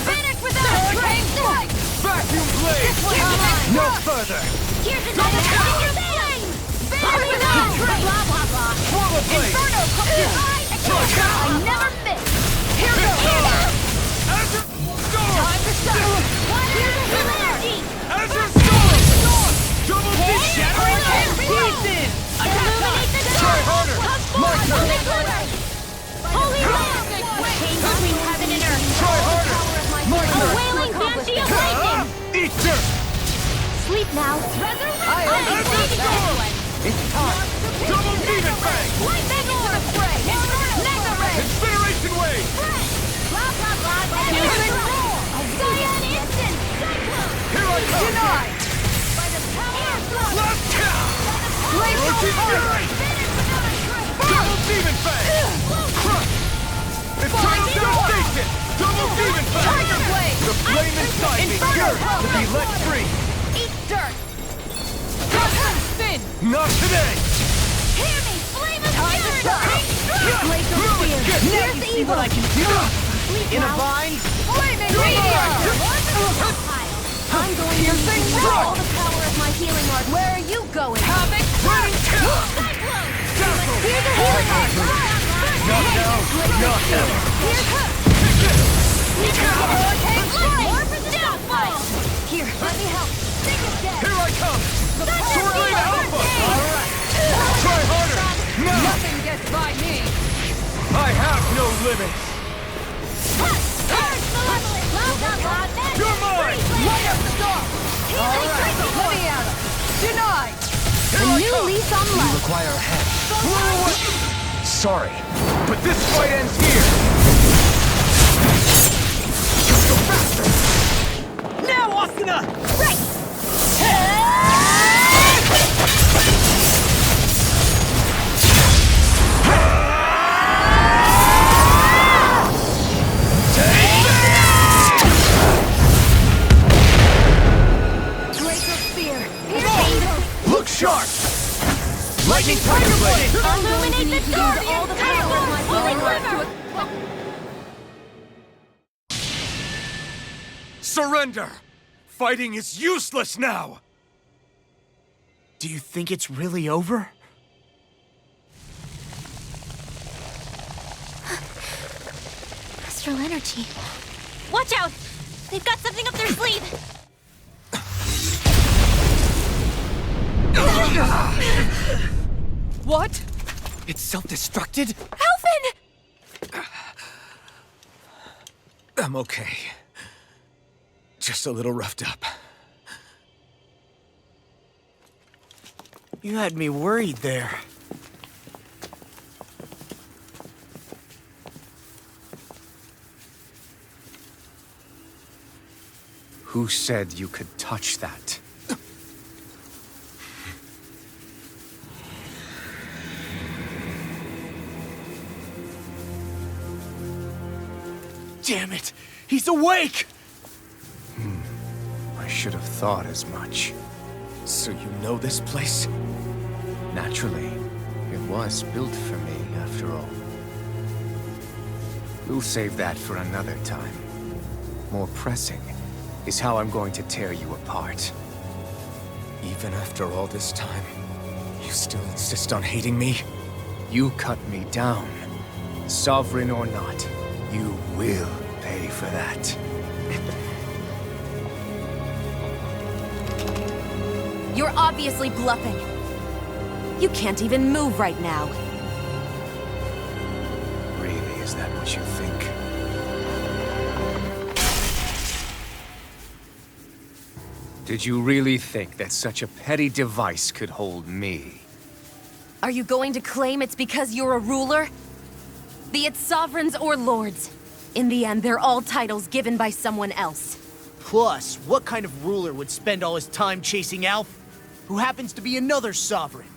Finish without hurricane strike! Vacuum blade! No further! Here's another flame! Finish without blah blah blah! Swallow blade! Inferno comes I never miss! Here goes! Azure Storm! Time to stop! Here's a energy! Azure Storm! Double deep shattering Pieces! Illuminate the dark! Try harder! My turn! Holy Land! Chain between heaven and earth! Try harder! My A turn! wailing banshee of lightning! Eat dirt! Sleep now! Resurrect! Azure Storm! It's time! Double demon fang! Lightning into the fray! Mega ray! Incineration wave! Blah blah blah! Cyan instant! Cyclone! Here I come! Denied! By the power of blood! Left cow! Rotate fury! Double demon fang! Crush! Eternal devastation! Double demon fang! Tiger blade! The flame inside me yearns to be let free! Eat dirt! Spin! Not today! Hear me! Flame of paradise! Laser spear! Here's the evil! I can do! Sleep In a now! bind! Flaming meteor! I'm going to use all the power of my healing art. Where are you going? Havoc! Running kill! Cyclone! Dazzle! Here's a healing art! Not now! Not ever! Here's her! More for the downfall! Here, let me help. Think of death! Here I come! Sword Lane Alpha! Alright! Try harder! No! Nothing gets by me! I have no limits! You're mine! Light up the dark! Alright! Let me at him! Denied! Here I come! lease on life! Require a hand. Whoa! Sorry. But this fight ends here! Let's go faster! Now, Asuna! Right! Laser spear! Look sharp! Lightning Tiger Blade! Illuminate the dark! All the power of my healing art! Surrender! Fighting is useless now! Do you think it's really over? Astral energy. Watch out! They've got something up their sleeve! What? It's self-destructed? Alphen! I'm okay. Just a little roughed up. You had me worried there. Who said you could touch that? Damn it! He's awake! I should have thought as much. So you know this place? Naturally, it was built for me, after all. We'll save that for another time. More pressing is how I'm going to tear you apart. Even after all this time, you still insist on hating me? You cut me down. Sovereign or not, you will pay for that. You're obviously bluffing. You can't even move right now. Really, is that what you think? Did you really think that such a petty device could hold me? Are you going to claim it's because you're a ruler? Be it sovereigns or lords. In the end, they're all titles given by someone else. Plus, what kind of ruler would spend all his time chasing Alf, who happens to be another sovereign?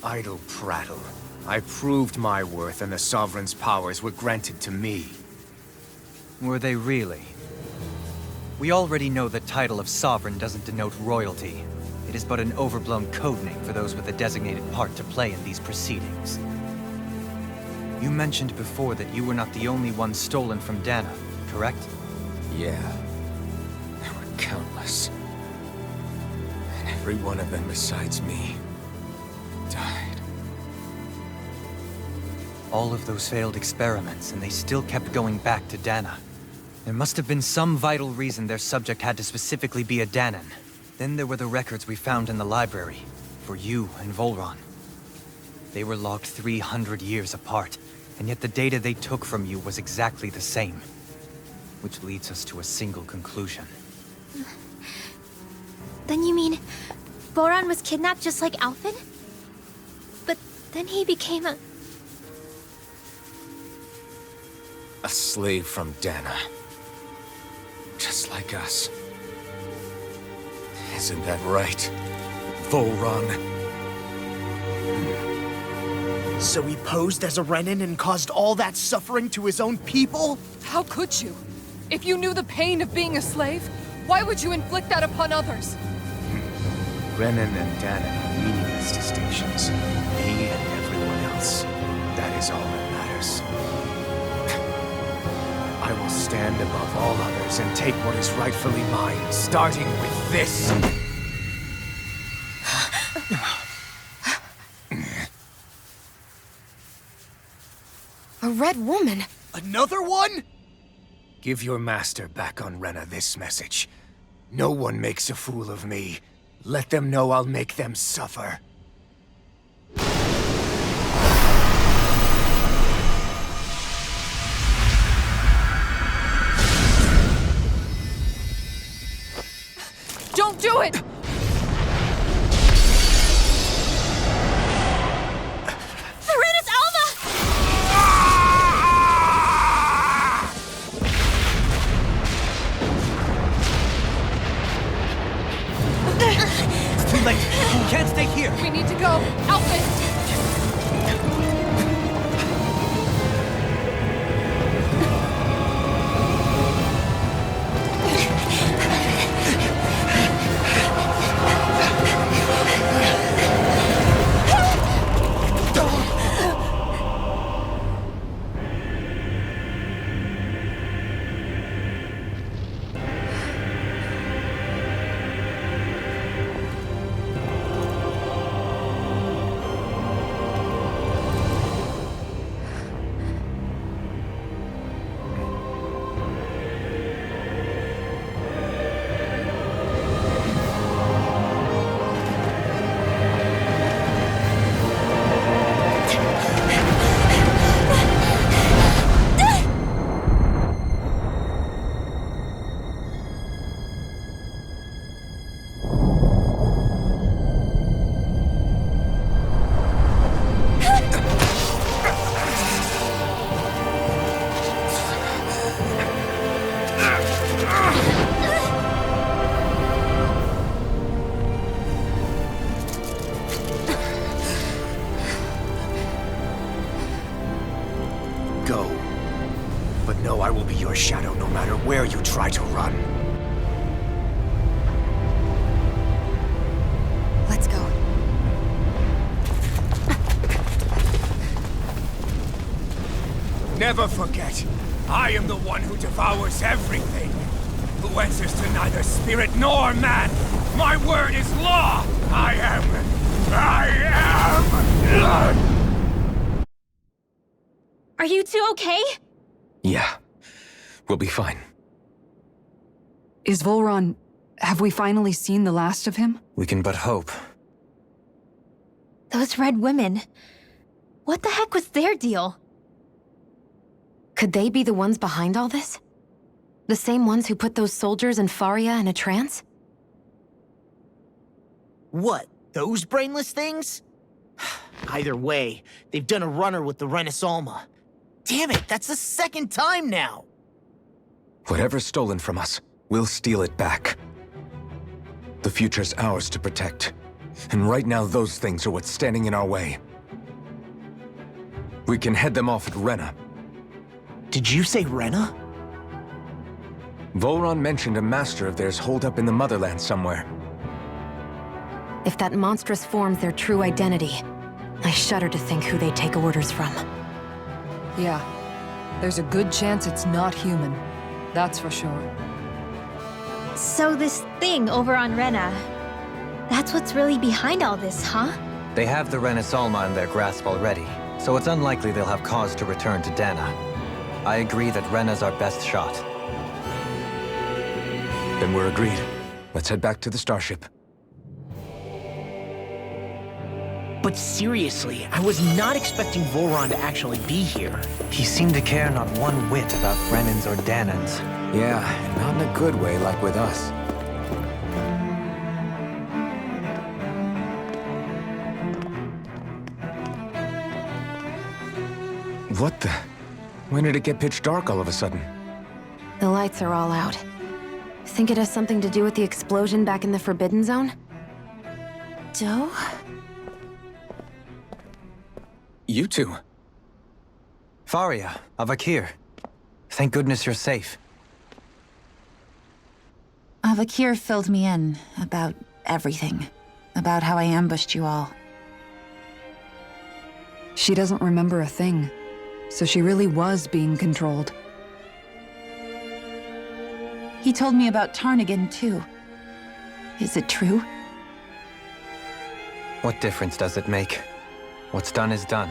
Idle prattle. I proved my worth and the Sovereign's powers were granted to me. Were they really? We already know the title of Sovereign doesn't denote royalty. It is but an overblown codename for those with a designated part to play in these proceedings. You mentioned before that you were not the only one stolen from Dana, correct? Yeah. There were countless. And every one of them besides me died. All of those failed experiments, and they still kept going back to Dana. There must have been some vital reason their subject had to specifically be a Danan. Then there were the records we found in the library, for you and Volron. They were logged 300 years apart, and yet the data they took from you was exactly the same. Which leads us to a single conclusion. Then you mean Boran was kidnapped just like Alphen? But then he became a... A slave from Dana. Just like us. Isn't that right, Volron? So he posed as a Renan and caused all that suffering to his own people? How could you? If you knew the pain of being a slave, why would you inflict that upon others? Renan and Danan are meaningless distinctions. Me and everyone else. That is all that matters. I will stand above all others and take what is rightfully mine, starting with this. A red woman? Another one? Give your master back on Rena this message. No one makes a fool of me. Let them know I'll make them suffer. Don't do it! Serenus Alva! It's too late! We can't stay here! We need to go! Alphen! Go. But know I will be your shadow no matter where you try to run. Let's go. Never forget, I am the one who devours everything. Who answers to neither spirit nor man. My word is law. I am. Are you two okay? Yeah. We'll be fine. Is Volron... have we finally seen the last of him? We can but hope. Those red women. What the heck was their deal? Could they be the ones behind all this? The same ones who put those soldiers in Faria in a trance? What, those brainless things? Either way, they've done a runner with the Renis Alma. Damn it, that's the second time now! Whatever's stolen from us, we'll steal it back. The future's ours to protect. And right now, those things are what's standing in our way. We can head them off at Rena. Did you say Rena? Volron mentioned a master of theirs holed up in the motherland somewhere. If that monstrous form's their true identity, I shudder to think who they take orders from. Yeah. There's a good chance it's not human. That's for sure. So this thing over on Rena, that's what's really behind all this, huh? They have the Renasalma in their grasp already, so it's unlikely they'll have cause to return to Dana. I agree that Rena's our best shot. Then we're agreed. Let's head back to the starship. But seriously, I was not expecting Volron to actually be here. He seemed to care not one whit about Brennans or Danans. Yeah, and not in a good way like with us. What the? When did it get pitch dark all of a sudden? The lights are all out. Think it has something to do with the explosion back in the Forbidden Zone? Doe? You two. Faria, Avakir. Thank goodness you're safe. Avakir filled me in about everything. About how I ambushed you all. She doesn't remember a thing, so she really was being controlled. He told me about Tarnagin, too. Is it true? What difference does it make? What's done is done.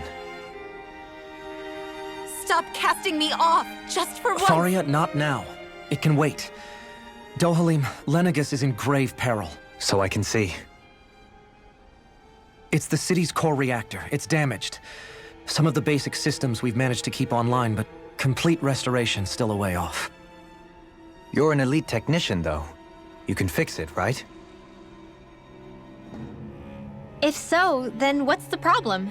Stop casting me off, just for once! Faria, not now. It can wait. Dohalim, Lenegus is in grave peril. So I can see. It's the city's core reactor. It's damaged. Some of the basic systems we've managed to keep online, but complete restoration's still a way off. You're an elite technician, though. You can fix it, right? If so, then what's the problem?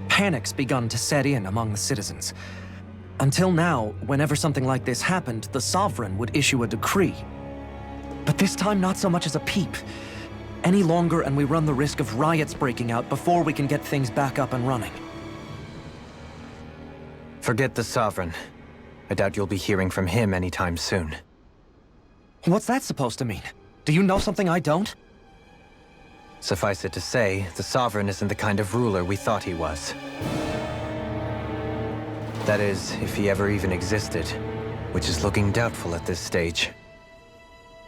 Panic's begun to set in among the citizens. Until now, whenever something like this happened, the Sovereign would issue a decree. But this time, not so much as a peep. Any longer, and we run the risk of riots breaking out before we can get things back up and running. Forget the Sovereign. I doubt you'll be hearing from him anytime soon. What's that supposed to mean? Do you know something I don't? Suffice it to say, the Sovereign isn't the kind of ruler we thought he was. That is, if he ever even existed, which is looking doubtful at this stage.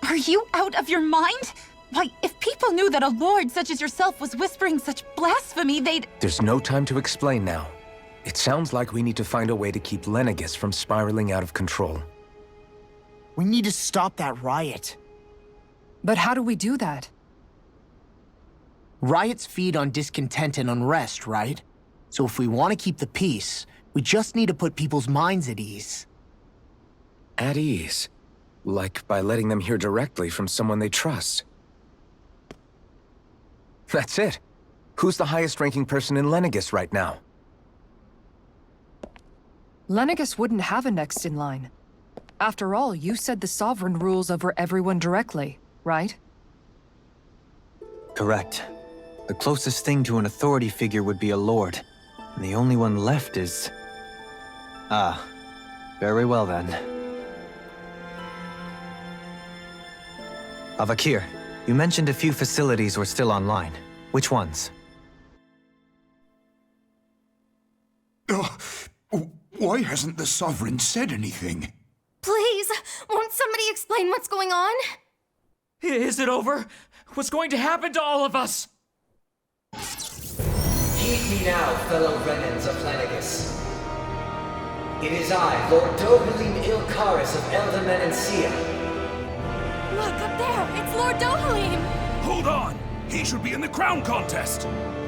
Are you out of your mind? Why, if people knew that a lord such as yourself was whispering such blasphemy, they'd— There's no time to explain now. It sounds like we need to find a way to keep Lenegus from spiraling out of control. We need to stop that riot. But how do we do that? Riots feed on discontent and unrest, right? So if we want to keep the peace, we just need to put people's minds at ease. At ease? Like by letting them hear directly from someone they trust. That's it. Who's the highest-ranking person in Lenegus right now? Lenegus wouldn't have a next in line. After all, you said the Sovereign rules over everyone directly, right? Correct. The closest thing to an authority figure would be a lord. And the only one left is... Ah. Very well then. Avakir, you mentioned a few facilities were still online. Which ones? Why hasn't the Sovereign said anything? Please, won't somebody explain what's going on? Is it over? What's going to happen to all of us? Heed me now, fellow Renans of Lenegus. It is I, Lord Dohalim Ilkaris of Eldaman and Sia. Look, up there! It's Lord Dohalim! Hold on! He should be in the crown contest!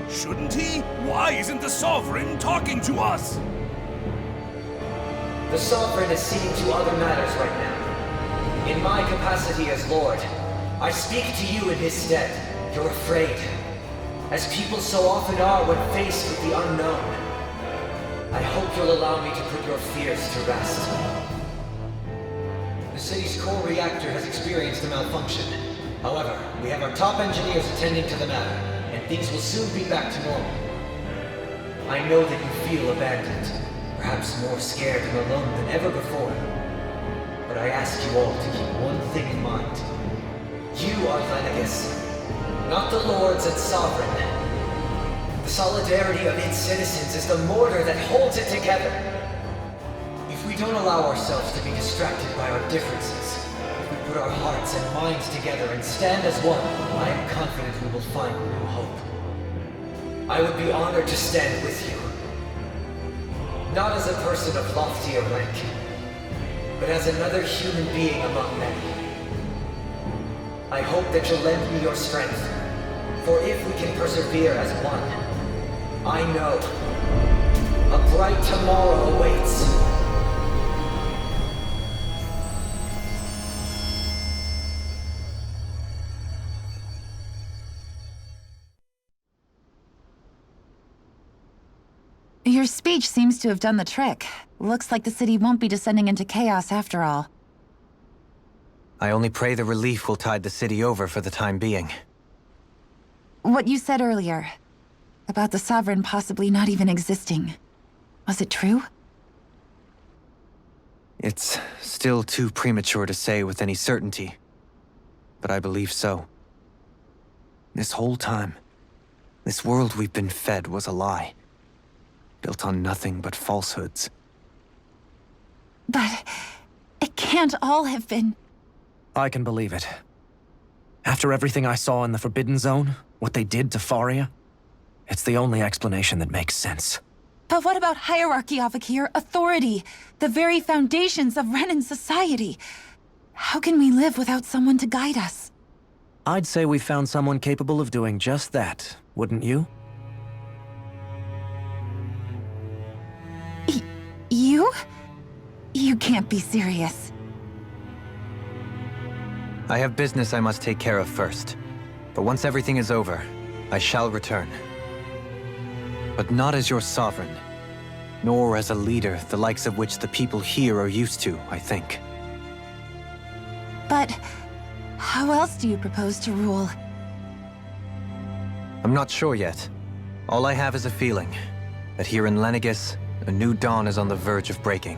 Shouldn't he? Why isn't the Sovereign talking to us? The Sovereign is seeing to other matters right now. In my capacity as Lord, I speak to you in his stead. You're afraid. As people so often are when faced with the unknown. I hope you'll allow me to put your fears to rest. The city's core reactor has experienced a malfunction. However, we have our top engineers attending to the matter, and things will soon be back to normal. I know that you feel abandoned, perhaps more scared and alone than ever before. But I ask you all to keep one thing in mind. You are Lenegis, not the lords and sovereign. The solidarity of its citizens is the mortar that holds it together. If we don't allow ourselves to be distracted by our differences, if we put our hearts and minds together and stand as one, I am confident we will find new hope. I would be honored to stand with you. Not as a person of loftier rank, but as another human being among many. I hope that you'll lend me your strength, for if we can persevere as one, I know a bright tomorrow awaits. Your speech seems to have done the trick. Looks like the city won't be descending into chaos after all. I only pray the relief will tide the city over for the time being. What you said earlier, about the Sovereign possibly not even existing, was it true? It's still too premature to say with any certainty, but I believe so. This whole time, this world we've been fed was a lie, built on nothing but falsehoods. But it can't all have been... I can believe it. After everything I saw in the Forbidden Zone, what they did to Faria, it's the only explanation that makes sense. But what about hierarchy, Avakir? Authority? The very foundations of Renan society? How can we live without someone to guide us? I'd say we found someone capable of doing just that, wouldn't you? You? You can't be serious. I have business I must take care of first. But once everything is over, I shall return. But not as your sovereign, nor as a leader the likes of which the people here are used to, I think. But how else do you propose to rule? I'm not sure yet. All I have is a feeling that here in Lenegis, a new dawn is on the verge of breaking.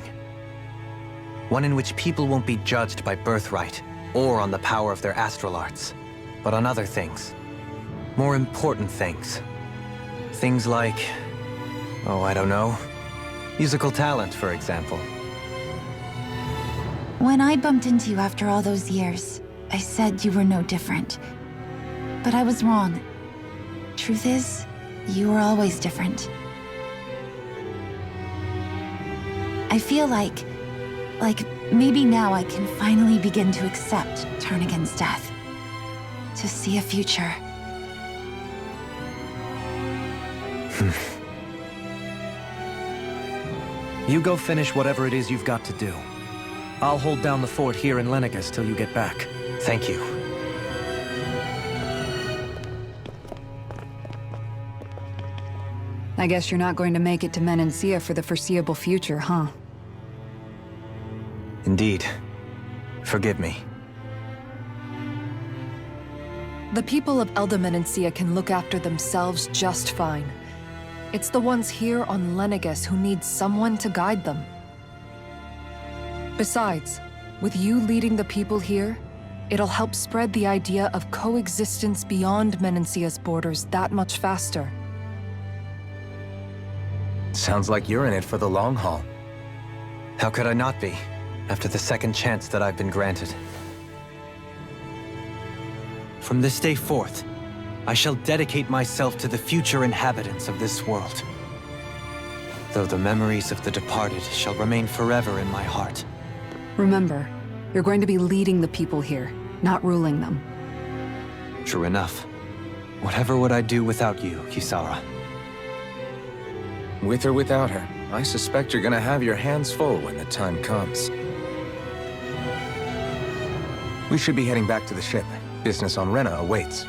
One in which people won't be judged by birthright, or on the power of their astral arts, but on other things. More important things. Things like, oh, I don't know, musical talent, for example. When I bumped into you after all those years, I said you were no different. But I was wrong. Truth is, you were always different. I feel like maybe now I can finally begin to accept Tarnigan's death. To see a future. You go finish whatever it is you've got to do. I'll hold down the fort here in Lenegis till you get back. Thank you. I guess you're not going to make it to Menancia for the foreseeable future, huh? Indeed. Forgive me. The people of Elda Menancia can look after themselves just fine. It's the ones here on Lenegis who need someone to guide them. Besides, with you leading the people here, it'll help spread the idea of coexistence beyond Menancia's borders that much faster. Sounds like you're in it for the long haul. How could I not be, after the second chance that I've been granted? From this day forth, I shall dedicate myself to the future inhabitants of this world. Though the memories of the departed shall remain forever in my heart. Remember, you're going to be leading the people here, not ruling them. True enough. Whatever would I do without you, Kisara? With or without her, I suspect you're gonna have your hands full when the time comes. We should be heading back to the ship. Business on Rena awaits.